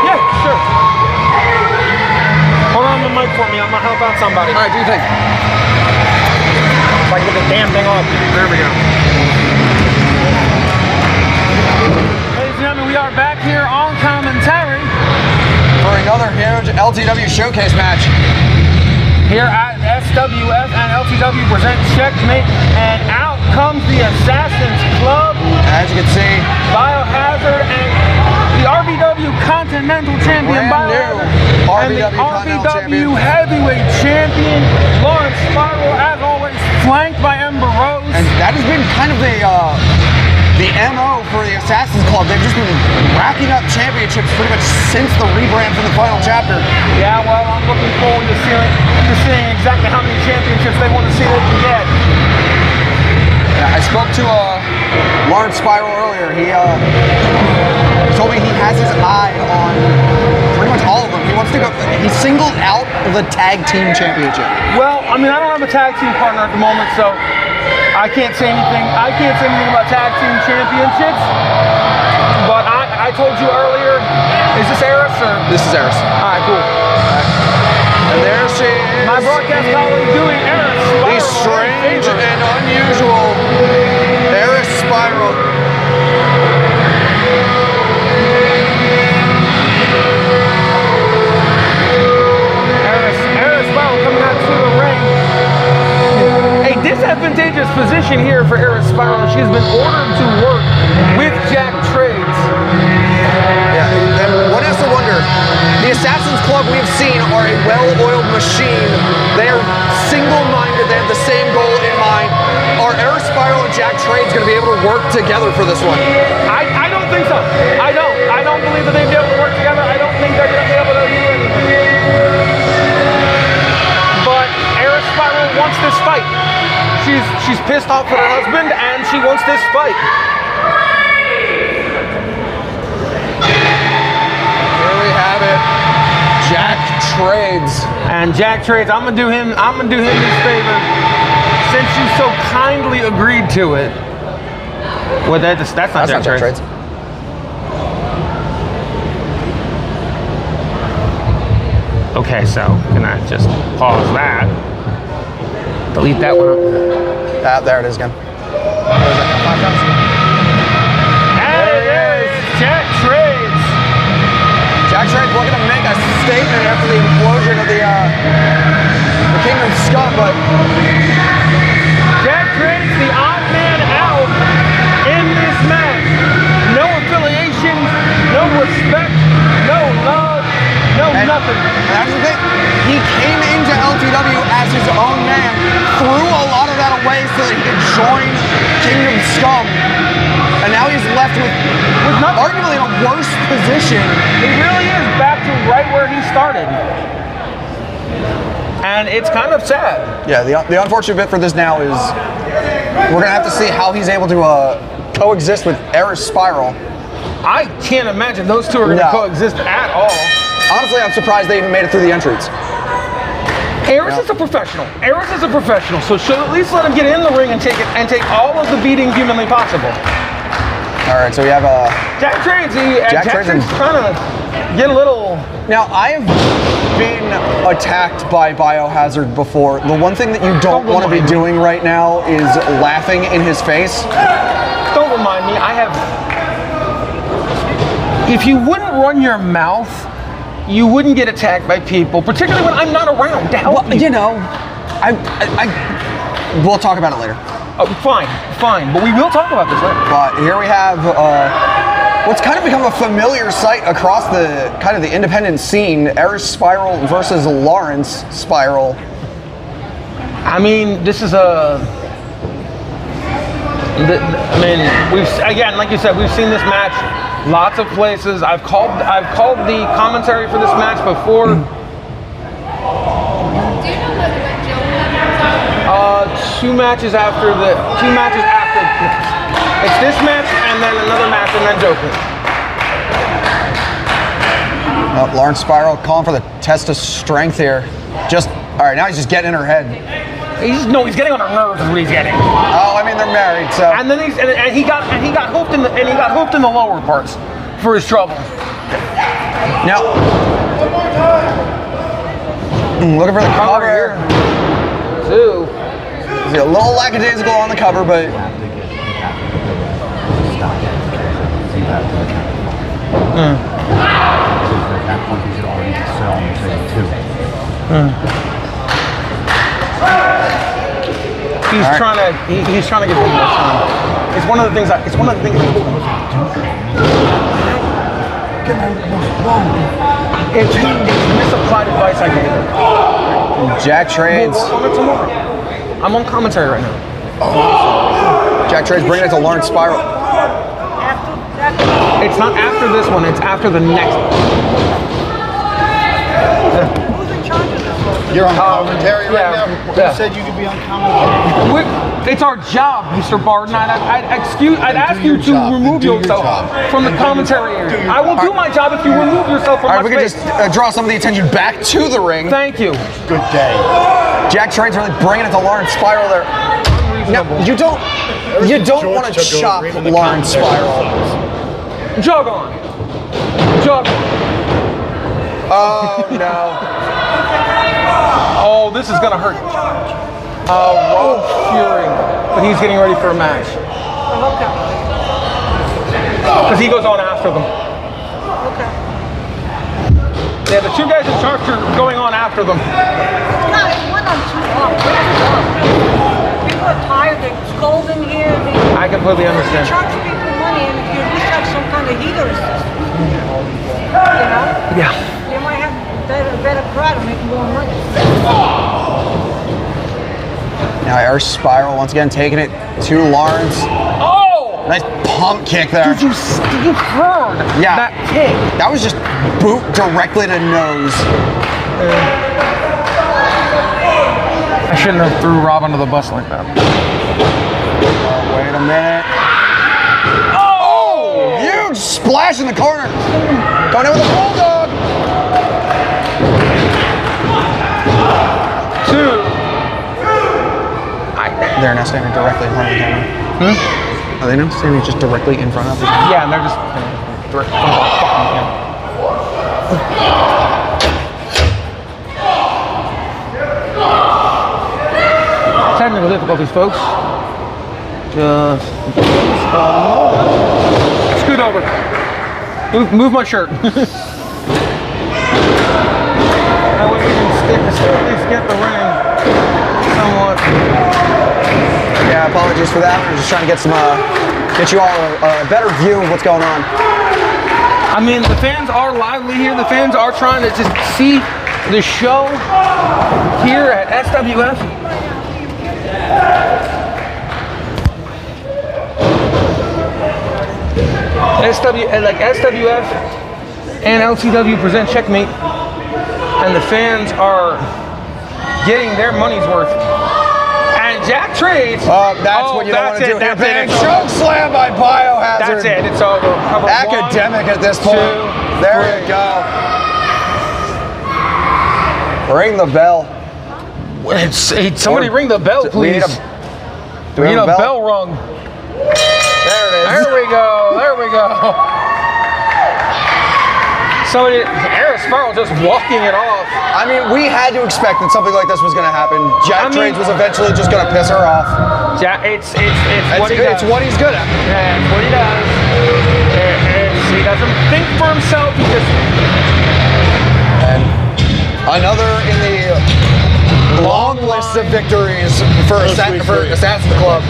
S4: Yeah, sure. Hold on the mic for me. I'm gonna help out somebody.
S3: All right, do you think?
S4: If I can get the damn thing off.
S3: There we go.
S4: Ladies and gentlemen, we are back here on commentary
S3: For another huge LTW showcase match.
S4: here at SWF and LTW present Checkmate, and out comes the Assassin's Club.
S3: As you can see,
S4: Biohazard and the RBW Continental Champion
S3: brand new
S4: Biohazard and the
S3: Continental
S4: RBW
S3: Champion.
S4: Heavyweight Champion Lawrence Spiral, as always, flanked by Ember Rose.
S3: And that has been kind of the MO for the Assassin's Club. They've just been racking up championships pretty much since the rebrand from the final chapter.
S4: Yeah, well, I'm looking forward to seeing exactly how many championships they want to see they can get.
S3: I spoke to Lawrence Spiral earlier. He told me he has his eye on pretty much all of them. He wants to go. He singled out the tag team championship.
S4: Well, I mean, I don't have a tag team partner at the moment, so I can't say anything. I can't say anything about tag team championships. But I told you earlier. Is this Eris or?
S3: This is Eris.
S4: All right, cool.
S3: And there she is.
S4: My broadcast colleague doing Eris.
S3: The strange and unusual Eris Spiral.
S4: Eris Spiral coming out to the ring. A disadvantageous position here for Eris Spiral. She's been ordered to work with Jack Trades.
S3: Yeah, and one has to wonder, the Assassin's Club we've seen are a well-oiled machine. They are single-minded, they have the same goal in mind. Trade's going to be able to work together for this one?
S4: I don't think so. I don't believe that they'd be able to work together. I don't think they're going to be able to do anything. But Aris Spiral wants this fight. She's pissed off at her husband, and she wants this fight.
S3: Here we have it. Jack Trades.
S4: And Jack Trades, I'm gonna do him this favor. Since you so kindly agreed to it. Well, that's not Jack Trades. Okay, so can I just pause that? Delete that one.
S3: There it is again.
S4: Hey, it is Jack Trades.
S3: Jack Trades looking to make a statement after the implosion of the Kingdom Scum, but
S4: Jack Trades, the odd man out in this match. No affiliation, no respect, no love, nothing.
S3: That's the thing. He came into LTW as his own man, threw a lot of that away so that he could join Kingdom Scum, and now he's left with arguably a worse position.
S4: He really is back to right where he started. And it's kind of sad.
S3: Yeah, the unfortunate bit for this now is we're going to have to see how he's able to coexist with Aris Spiral.
S4: I can't imagine those two are going to coexist at all.
S3: Honestly, I'm surprised they even made it through the entrance.
S4: Aris is a professional. Aris is a professional, so should at least let him get in the ring and take all of the beating humanly possible.
S3: All right, so we have
S4: Jack Trades. Jack Trades is trying to get a little.
S3: Now, I have been attacked by Biohazard before. The one thing that you don't want to be doing right now is laughing in his face.
S4: Don't remind me. I have. If you wouldn't run your mouth, you wouldn't get attacked by people, particularly when I'm not around to help you.
S3: You know, we'll talk about it later.
S4: Oh, fine, but we will talk about this later.
S3: But here we have what's kind of become a familiar sight across the kind of the independent scene: Aris Spiral versus Lawrence Spiral.
S4: I mean, this is again, like you said, we've seen this match lots of places. I've called the commentary for this match before. Two matches after. It's this match and then another match and then Joker.
S3: Lawrence Spiral calling for the test of strength here. All right, now he's just getting in her head.
S4: He's getting on her nerves is what he's getting.
S3: Oh, I mean they're married, so.
S4: And then he got hooked in the lower parts for his trouble.
S3: Now, looking for the cover here.
S4: Two.
S3: He's a little lackadaisical on the cover, but.
S4: He's trying to get people time. It's one of the things. It's misapplied advice I gave him.
S3: Jack Trades.
S4: We'll work on it tomorrow. I'm on commentary right now.
S3: Jack Trades bringing it to Lawrence Spiral.
S4: It's not after this one. It's after the next one.
S11: You're on commentary right now?
S4: Yeah.
S11: You said you could be on commentary.
S4: It's our job, Mr. Barden. I'd ask you to remove yourself from the commentary area. I will do my job if you remove yourself from my space.
S3: We can just draw some of the attention back to the ring.
S4: Thank you.
S11: Good day.
S3: Jack Trades really bringing it to Lawrence Spiral there. Now, you don't want to chop Lawrence Spiral.
S4: Jog on.
S3: Oh no.
S4: Oh, this is gonna hurt. Rob Shearing, but he's getting ready for a match. Because he goes on after them. Yeah, the two guys in charge are going on after them.
S12: Guys, one on two off. People are tired, they're scolding here.
S4: I completely understand.
S12: They charge people money, and if you wish have some kind of heater system, you know?
S4: Yeah.
S12: They might have better crowd and make more money.
S3: Now air spiral once again, taking it to Lawrence.
S4: Oh!
S3: Nice pump kick there.
S4: Did you heard that kick?
S3: That was just boot directly to nose.
S4: I shouldn't have threw Rob under the bus like that.
S3: Wait a minute. Oh! Huge splash in the corner. Going in with a bulldog.
S4: 2.
S3: They're now standing directly in front of the camera. Are they now standing just directly in front of the camera?
S4: Yeah, and they're just directly in front of the fucking camera. Technical difficulties, folks. Just scoot over. Move my shirt. That way we can at least get the ring somewhat.
S3: Yeah, apologies for that. We're just trying to get you all a better view of what's going on.
S4: I mean, the fans are lively here. The fans are trying to just see the show here at SWF. SWF and LTW present Checkmate, and the fans are getting their money's worth. And Jack trades.
S3: That's what you don't want to do here. Big choke slam by Biohazard.
S4: That's it. It's over.
S3: Academic at this point. There you go. Ring the bell.
S4: Somebody ring the bell, please. We need a bell rung.
S3: There it is.
S4: There we go. There we go. Somebody, Air Spiral just walking it off.
S3: I mean, we had to expect that something like this was going to happen. Jack Trades was eventually just going to piss her off.
S4: It's what he does.
S3: It's what he's good at.
S4: Yeah, it's what he does. He doesn't think for himself. He just.
S3: And another in the long list of victories for Assassin's Club.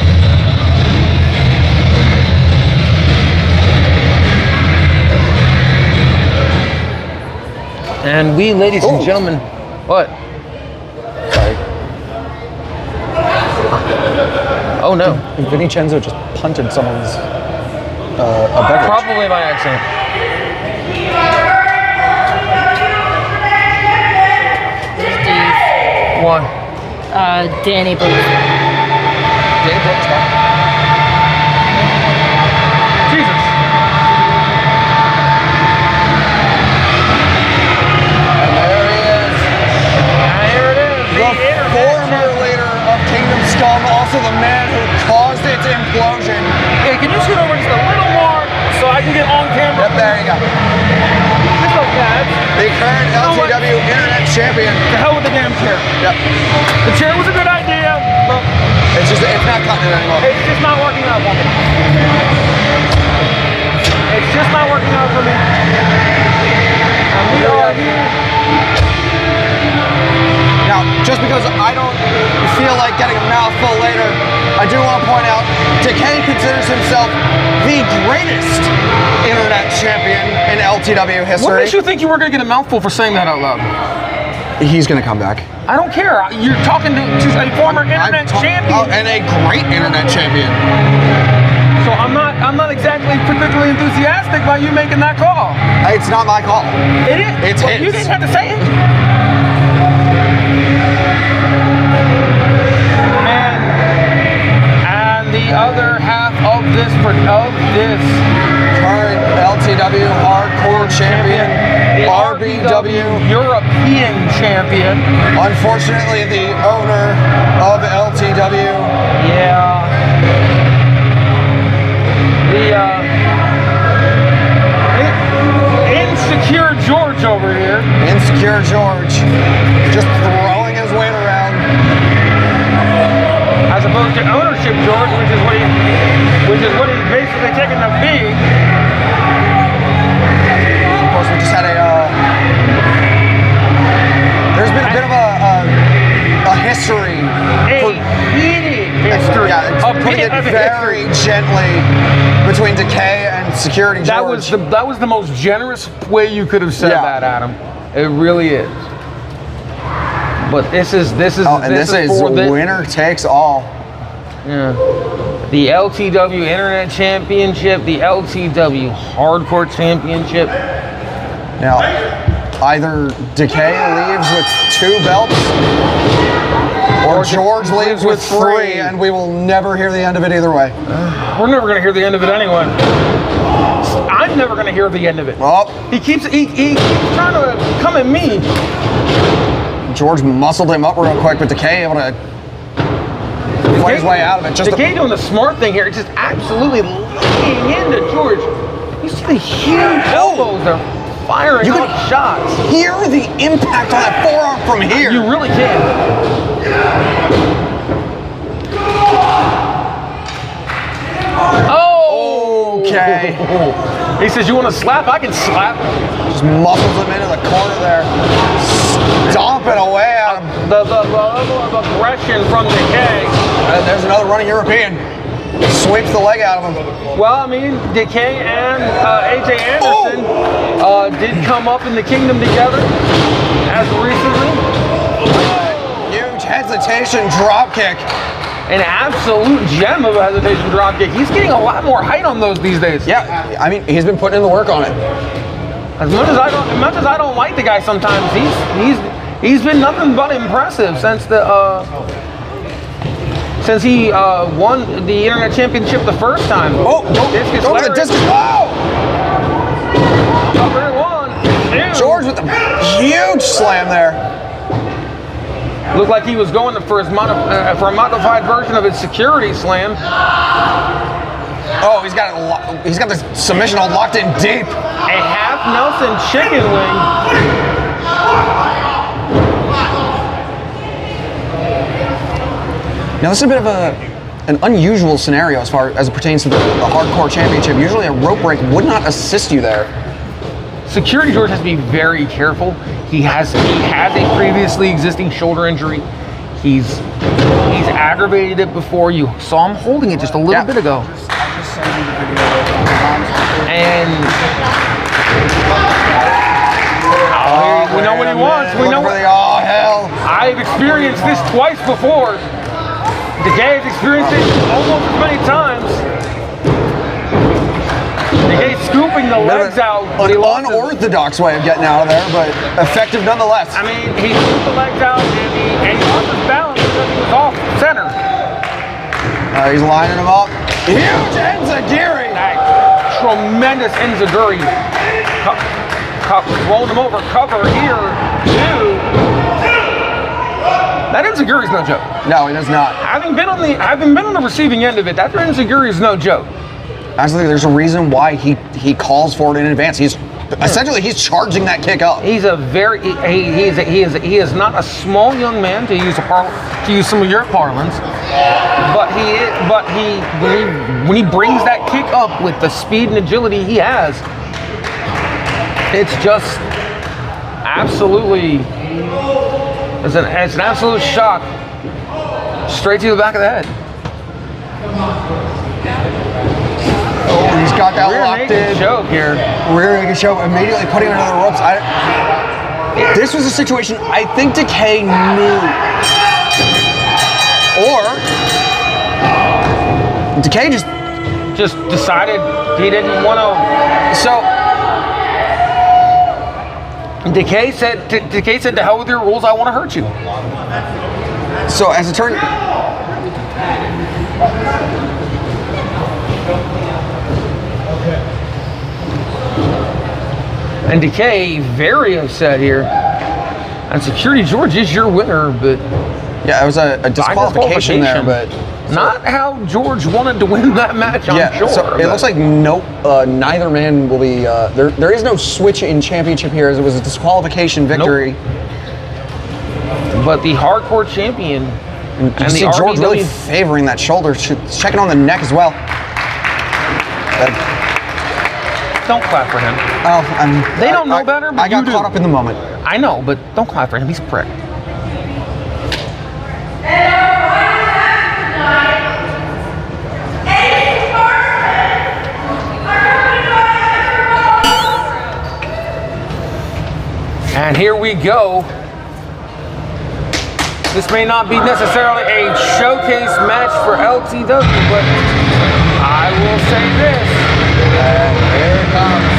S4: And we, ladies and gentlemen, what?
S3: Sorry.
S4: Oh no.
S3: Vinnie Chenzo just punted someone's a beverage.
S4: Probably by accident.
S1: Steve.
S4: One.
S1: Danny Brooks.
S3: Danny Brooks.
S4: Jesus.
S3: Former leader of Kingdom Scum, also the man who caused its implosion.
S4: Hey, can you scoot over just a little more so I can get on camera?
S3: Yep, there you go.
S4: Just like that.
S3: The current LTW Internet Champion.
S4: To hell with the damn chair.
S3: Yep.
S4: The chair was a good idea, but
S3: it's not cutting it anymore.
S4: It's just not working out for me. It's just not working out for me. And we are here.
S3: Now, just because I don't feel like getting a mouthful later, I do want to point out, Decay considers himself the greatest internet champion in LTW history.
S4: What makes you think you were going to get a mouthful for saying that out loud?
S3: He's going to come back.
S4: I don't care. You're talking to a former internet champion.
S3: Oh, and a great internet champion.
S4: So I'm not exactly particularly enthusiastic about you making that call.
S3: It's not my call.
S4: It is.
S3: It's his.
S4: You didn't have to say it. And the other half of this current
S3: LTW Hardcore Champion,
S4: the
S3: RBW
S4: European Champion.
S3: Unfortunately, the owner of LTW.
S4: Yeah. The insecure George over here.
S3: Insecure George, just throwing his weight around.
S4: As opposed to ownership George, which is what he's basically taking to be.
S3: Of course, we just had there's been a bit of a history.
S4: Heated history.
S3: Yeah, putting it very gently between Decay and Security George.
S4: That was the most generous way you could have said that, Adam. It really is. But this is
S3: and this is
S4: for the
S3: winner takes all.
S4: yeah. The LTW Internet Championship, the LTW Hardcore Championship.
S3: Now, either Decay leaves with 2 belts, or George leaves with 3, and we will never hear the end of it either way.
S4: We're never going to hear the end of it anyway. I'm never going to hear the end of it.
S3: Oh.
S4: He keeps trying to come at me.
S3: George muscled him up real quick, but Decay able to fight his way out of it.
S4: Decay doing the smart thing here, just absolutely laying into George. You see the huge elbows they're firing
S3: You
S4: out shots.
S3: Hear the impact on that forearm from here.
S4: You really can. Oh!
S3: Okay.
S4: He says, you want to slap? I can slap.
S3: Just muscles him into the corner there. Stomping away at him.
S4: The level of aggression from Decay.
S3: And there's another running European. Sweeps the leg out of him.
S4: Well, I mean, Decay and AJ Anderson did come up in the kingdom together as recently.
S3: Huge hesitation drop kick.
S4: An absolute gem of a hesitation drop kick. He's getting a lot more height on those these days.
S3: Yeah, I mean, he's been putting in the work on it.
S4: As much as I don't like the guy sometimes, he's been nothing but impressive since he won the Internet Championship the first time.
S3: Oh, discus
S4: over
S3: the discus. Whoa!
S4: Cover one, two.
S3: George with the huge slam there.
S4: Looked like he was going for a modified version of his security slam.
S3: Oh, he's got the submission all locked in deep.
S4: A half Nelson chicken wing.
S3: Now this is a bit of an unusual scenario as far as it pertains to the Hardcore Championship. Usually a rope break would not assist you there.
S4: Security George has to be very careful. He has a previously existing shoulder injury. He's aggravated it before. You saw him holding it just a little bit ago. And we know what he wants. We know what.
S3: Oh hell!
S4: I've experienced this twice before. Decay has experienced it almost as many times. Decay scooping the legs out.
S3: An unorthodox way of getting out of there, but effective nonetheless.
S4: I mean, he scooped the legs out and he lost his balance because he was off center.
S3: He's lining him up. Huge enziguri.
S4: Tremendous enziguri. Rolling him over. Cover here. Two. That enziguri is no joke.
S3: No, it is not.
S4: Having been on the receiving end of it, that enziguri is no joke.
S3: Actually, there's a reason why he calls for it in advance. He's charging that kick up.
S4: He's a very he is not a small young man, to use some of your parlance, but when he brings that kick up with the speed and agility he has, it's just absolutely it's an absolute shock straight to the back of the head.
S3: Oh, he's got that locked in.
S4: Choke here.
S3: Rear naked choke, immediately putting him into the ropes. This was a situation I think Decay knew. Or Decay
S4: just decided he didn't want to.
S3: So
S4: Decay said to hell with your rules, I want to hurt you.
S3: So as it turned,
S4: and Decay very upset here. And Security George is your winner, but
S3: yeah, it was a disqualification there, but
S4: not how George wanted to win that match. I'm sure.
S3: So it looks like neither man will be. There is no switch in championship here, as it was a disqualification victory.
S4: Nope. But the hardcore champion
S3: and you see George really favoring that shoulder, checking on the neck as well.
S4: Don't clap for him.
S3: Oh,
S4: they don't know better, but
S3: I got caught up in the moment.
S4: I know, but don't clap for him. He's a prick. And here we go. This may not be necessarily a showcase match for LTW, but I will say this.
S3: And here it comes.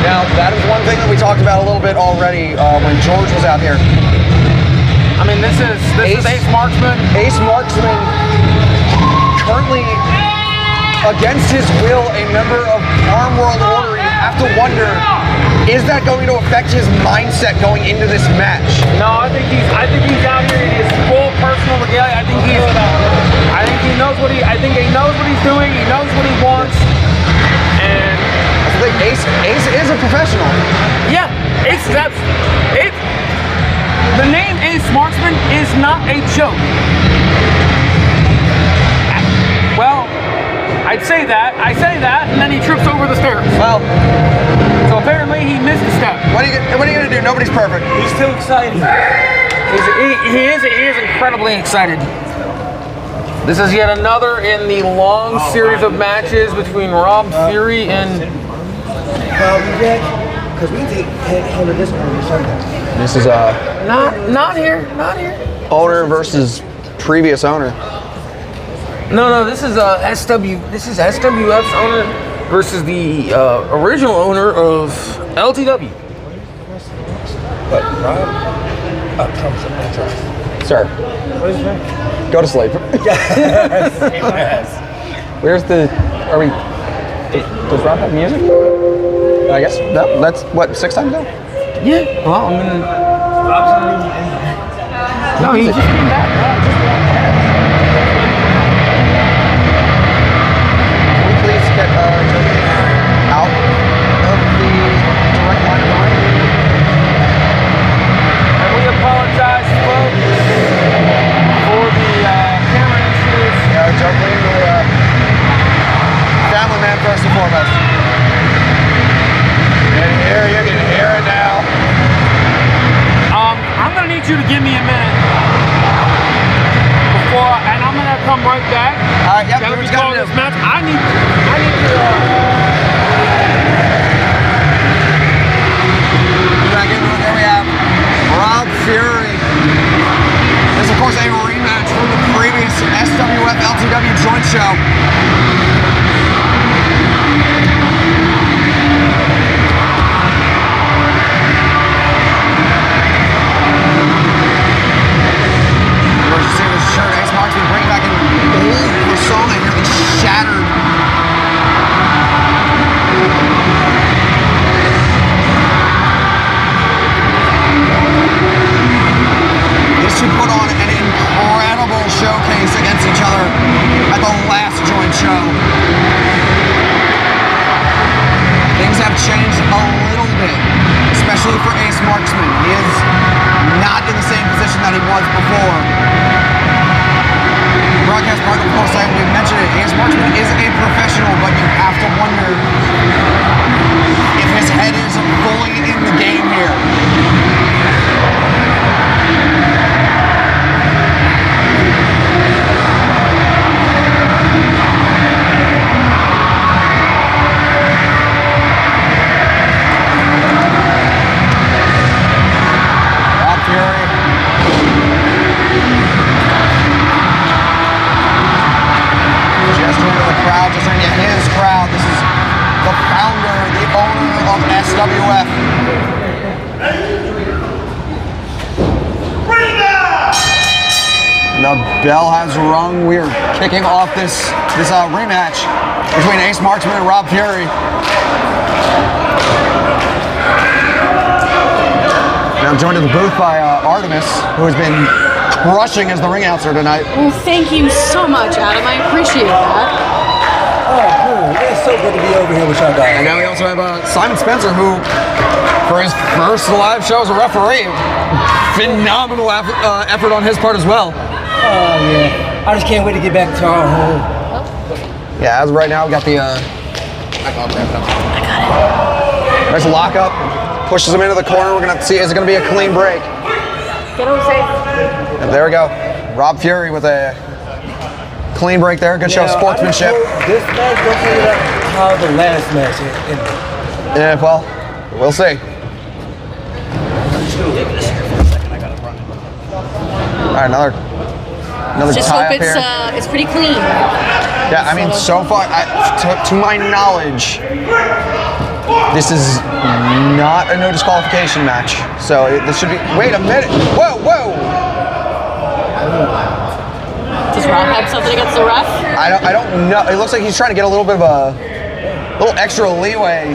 S3: Now, that is one thing that we talked about a little bit already when George was out here.
S4: I mean, this is Ace Marksman.
S3: Ace Marksman, currently against his will, a member of Arm World Order. You have to wonder, is that going to affect his mindset going into this match?
S4: No, I think he's out here in his full personal regalia. I think he knows what he knows what he's doing. He knows what he wants. And
S3: I think Ace is a professional.
S4: Yeah, Ace is Ace. The name Ace Marksman is not a joke. Well, I'd say that. I say that, and then he trips over the stairs.
S3: Well,
S4: so apparently he missed a step.
S3: What are you gonna do? Nobody's perfect.
S2: He's too excited.
S4: He is incredibly excited. This is yet another in the long series of matches between Rob Fury and.
S10: Because we take handle this on Sunday.
S3: This is
S4: not here.
S3: owner versus previous owner.
S4: No, this is SW. This is SWF's owner versus the original owner of LTW.
S10: But Rob comes up and tries.
S3: Sir,
S10: What is that?
S3: go to sleep.
S10: Yes.
S3: Where's the? Are we? Does Rob have music? I guess that's what 6 times now.
S4: Yeah. Well, I mean, no, he just came back.
S3: Can we please get Tony out of the direct line of the ring?
S4: And we apologize, folks, for the camera issues.
S3: Yeah, Jocelyne, the family man first and foremost. And here you can hear it now.
S4: I'm gonna need you to give me a minute before, and I'm gonna come right back.
S3: All right, yep.
S4: Gotta
S3: Here's
S4: be calling
S3: gotta
S4: this
S3: do.
S4: match. I need to.
S3: Back in, there we have Rob Fury. This is, of course, a rematch from the previous SWF LTW joint show. We're just seeing this shirt. Ace Marksman bringing back an old persona here, the shattered. These two put on an incredible showcase against each other at the last joint show. Things have changed a little bit, especially for Ace Marksman. He is not in the same position that he was before. Broadcast partner, of course, we mentioned it. Ace Marksman is a professional, but you have to wonder if his head is fully in the game here. Just into his crowd. This is the founder, the owner of SWF. The bell has rung. We are kicking off this rematch between Ace Marksman and Rob Fury. Now joined in the booth by Artemis, who has been crushing as the ring announcer tonight.
S13: Well, thank you so much, Adam. I appreciate that.
S10: Oh, cool. It's so good to be over here with y'all guys.
S3: And now we also have Simon Spencer, who, for his first live show as a referee, phenomenal effort on his part as well.
S10: Oh, yeah. I just can't wait to get back to our home.
S3: Yeah, as of right now, we got the... I got it. Nice lockup. Pushes him into the corner. We're going to see, is it going to be a clean break?
S13: Get Jose.
S3: And there we go. Rob Fury with a clean break there. Good show of sportsmanship.
S10: This match don't end up how the last match ended.
S3: Yeah, well, we'll see. All right, another
S13: Just
S3: tie
S13: hope
S3: up here.
S13: it's pretty clean.
S3: Yeah, I mean, so far, to my knowledge, this is not a no disqualification match. So this should be. Wait a minute! Whoa, whoa!
S13: Does Rob have something against the ref?
S3: I don't know. It looks like he's trying to get a little bit of a little extra leeway.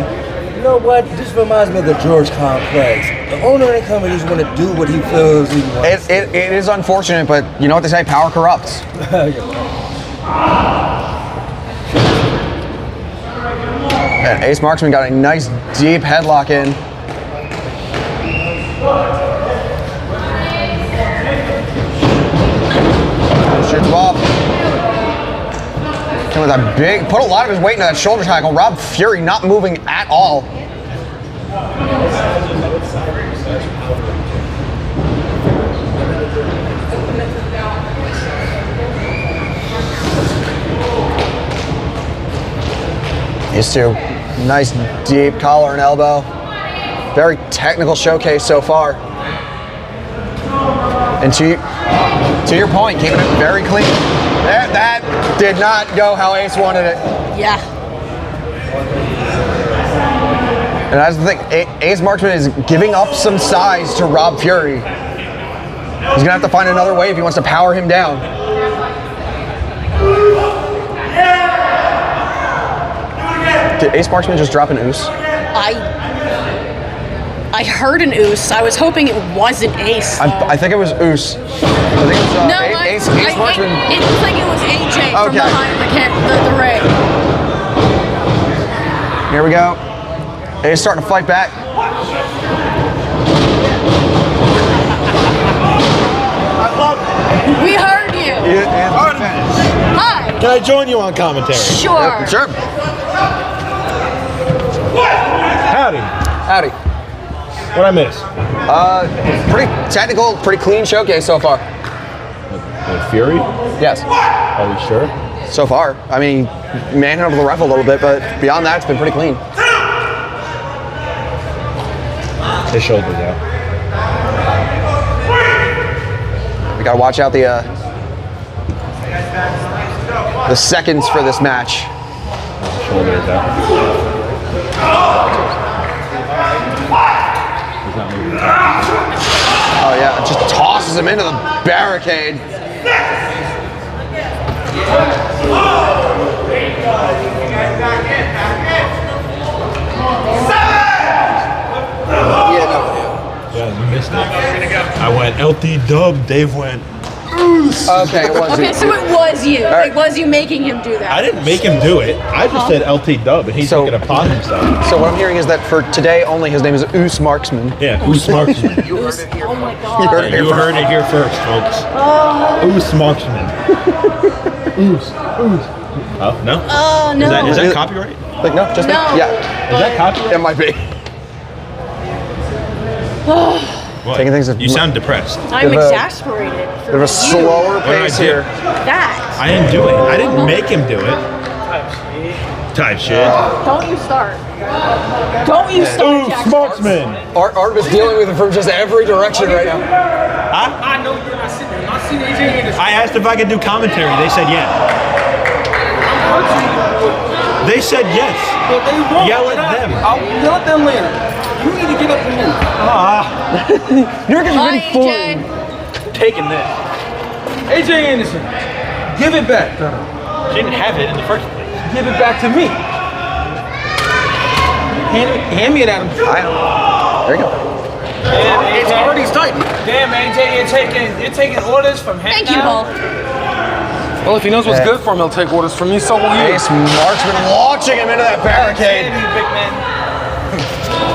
S10: You know what? This reminds me of the George complex. The owner and company just want to do what he feels he wants.
S3: It is unfortunate, but you know what they say: power corrupts. And Ace Marksman got a nice deep headlock in. Shoots him off. Came with that big, put a lot of his weight into that shoulder tackle. Rob Fury not moving at all. These two, nice deep collar and elbow. Very technical showcase so far. And to your point, keeping it very clean. That did not go how Ace wanted it.
S13: Yeah.
S3: And that's the thing, Ace Marksman is giving up some size to Rob Fury. He's gonna have to find another way if he wants to power him down. Did Ace Marksman just drop an oos?
S13: I heard an oos. I was hoping it wasn't Ace.
S3: I think it was oos. I think it was Ace Marksman.
S13: It looks like it was AJ from behind the ring.
S3: Here we go. Ace starting to fight back.
S13: We heard you. Hi.
S11: Can I join you on commentary?
S13: Sure.
S3: Sure.
S11: Howdy.
S3: Howdy.
S11: What'd I miss?
S3: Pretty technical, pretty clean showcase so far.
S11: With Fury?
S3: Yes.
S11: Are we sure?
S3: So far. I mean, manhandled the ref a little bit, but beyond that, it's been pretty clean.
S11: His shoulders out.
S3: We gotta watch out the seconds for this match.
S11: Shoulders out.
S3: Oh yeah, just tosses him into the barricade.
S11: Yeah, you missed it. I went LT dub, Dave went
S3: Okay, it was
S13: Okay, so it was you.
S3: Right.
S13: It was you making him do that.
S11: I didn't make him do it. I just said LT dub, and he took it upon himself.
S3: So what I'm hearing is that for today only, his name is Oos Marksman.
S11: Yeah, Oos Marksman.
S3: You heard it here.
S13: Oh my god.
S3: You heard it here
S11: You
S3: first.
S11: heard it here first, folks. Oos Marksman. Oos. Oh, no?
S13: Oh no.
S11: Is that copyright?
S3: Like, no, just
S13: No.
S3: yeah.
S11: Is that copyright?
S3: It might be.
S11: What?
S3: Taking things
S11: You sound depressed.
S13: I'm
S3: Bit of a-
S13: exasperated.
S3: Bit of a slower pace here.
S13: That.
S11: I didn't do it. I didn't make him do it. Type shit.
S13: Don't you start. Don't you start, Jack.
S11: Marksman.
S3: Art is dealing with it from just every direction right now.
S4: I know you're not sitting there. I seen AJ in the
S11: I asked if I could do commentary. They said yes. They said yes.
S4: But they won't.
S11: Yell at them.
S4: I'll yell at them later. You need to get up and move.
S3: You're getting
S13: Bye,
S3: really full.
S13: AJ.
S4: Taking that. AJ Anderson, give it back.
S11: She didn't have it in the first place.
S4: Give it back to me. Hand me it at him.
S3: There you go.
S4: It's already tight. Damn, AJ, you're taking orders from him.
S13: Thank you, Hall.
S4: Well, if he knows what's good for him, he'll take orders from me. So will you.
S3: Ace Marksman launching him into that barricade.
S4: Big man.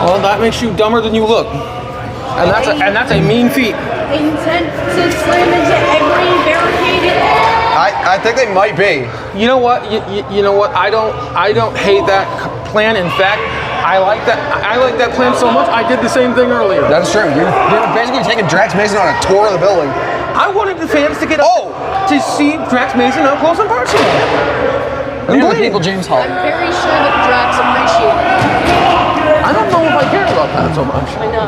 S4: Well, that makes you dumber than you look, and that's a mean feat.
S13: Intent to slam into every barricade.
S3: I think they might be.
S4: You know what? You know what? I don't hate that plan. In fact, I like that plan so much. I did the same thing earlier.
S3: That's true. You're basically taking Drax Mason on a tour of the building.
S4: I wanted the fans to get up to see Drax Mason up close and personal.
S3: Look at the people, James Hall.
S13: I'm very sure that Drax appreciated it.
S4: I don't know if I care about that so much.
S13: I know.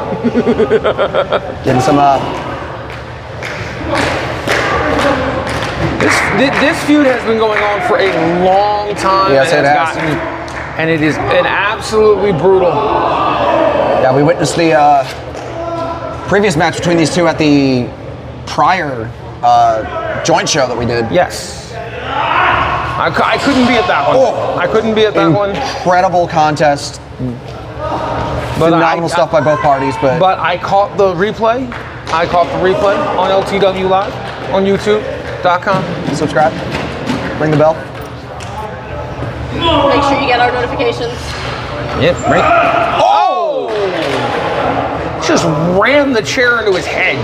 S3: Getting some
S4: This feud has been going on for a long time.
S3: Yes, it has.
S4: And it is an absolutely brutal.
S3: Yeah, we witnessed the previous match between these two at the prior joint show that we did.
S4: Yes. I couldn't be at that one.
S3: Oh,
S4: I couldn't be at that one.
S3: Incredible contest. Phenomenal stuff by both parties.
S4: But I caught the replay. I caught the replay on LTW Live on YouTube.com.
S3: Subscribe. Ring the bell.
S13: Make sure you get our notifications.
S4: Yep, right. Oh! Just ran the chair into his head.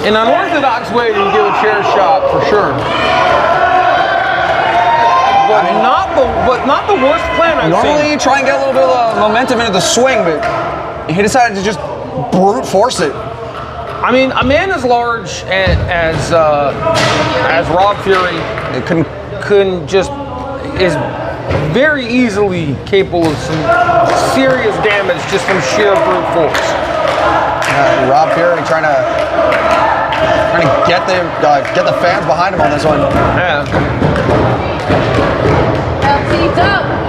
S4: An unorthodox way to give a chair shot for sure. But not the worst plan I've seen.
S3: Normally you try and get a little bit of momentum into the swing, but he decided to just brute force it.
S4: I mean, a man as large as Rob Fury is very easily capable of some serious damage just from sheer brute force.
S3: Rob Fury trying to get the fans behind him on this one.
S4: Yeah.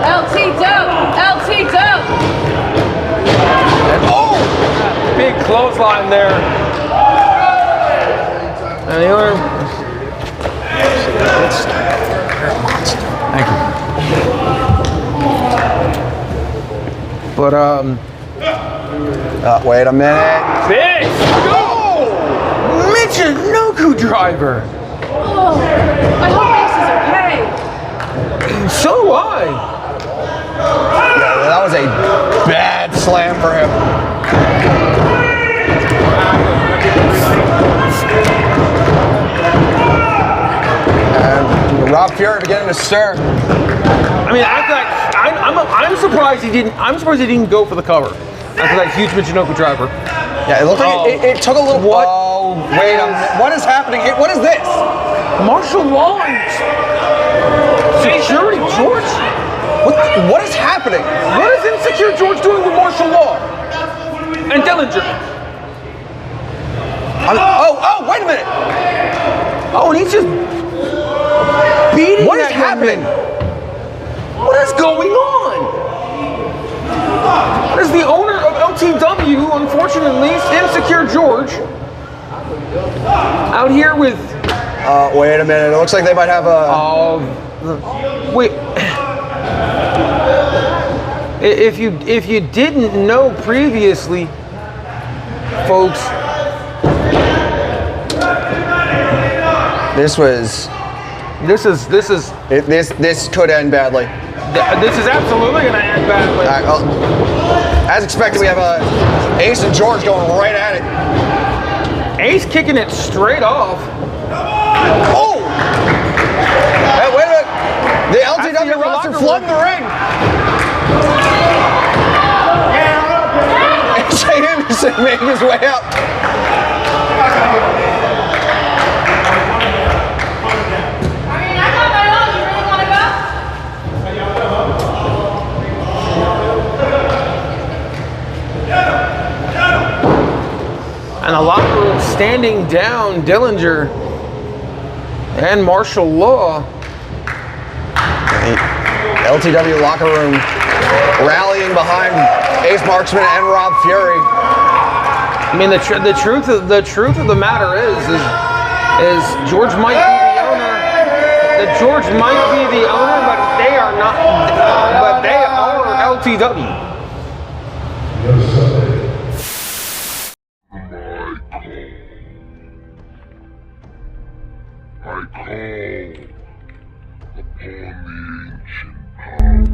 S13: LT dub.
S4: Oh! Big clothesline there. And the other. Thank you. But
S3: wait a minute.
S4: Big! Oh! Michinoku driver.
S13: Oh, I hope Ace is okay.
S4: So do I.
S3: Yeah, that was a bad slam for him. And Rob Fury beginning to stir.
S4: I mean, I'm surprised he didn't. I'm surprised he didn't go for the cover after that huge Michinoku driver.
S3: Yeah, it looked like it took a little.
S4: What?
S3: Oh, wait a minute. What is happening here? What is this?
S4: Martial law. Security George?
S3: What is happening?
S4: What is Insecure George doing with martial law? And Dillinger?
S3: Oh, wait a minute.
S4: Oh, and he's just beating.
S3: What is happening?
S4: What is going on? There's the owner of LTW, unfortunately, Insecure George, out here with.
S3: Wait a minute. It looks like they might have a.
S4: Wait. If you didn't know previously, folks,
S3: this could end badly.
S4: This is absolutely going to end badly.
S3: As expected, we have Ace and George going right at it.
S4: Ace kicking it straight off.
S3: Oh! Hey, wait a minute. The LTW roster flooding the ring. Jay Anderson making his way up.
S4: And the locker room standing down Dillinger and martial law.
S3: LTW locker room rallying behind Ace Marksman and Rob Fury.
S4: I mean, the truth of the matter is George might be the owner. That George might be the owner, but they are not. But they are LTW.
S14: I call upon the ancient powers.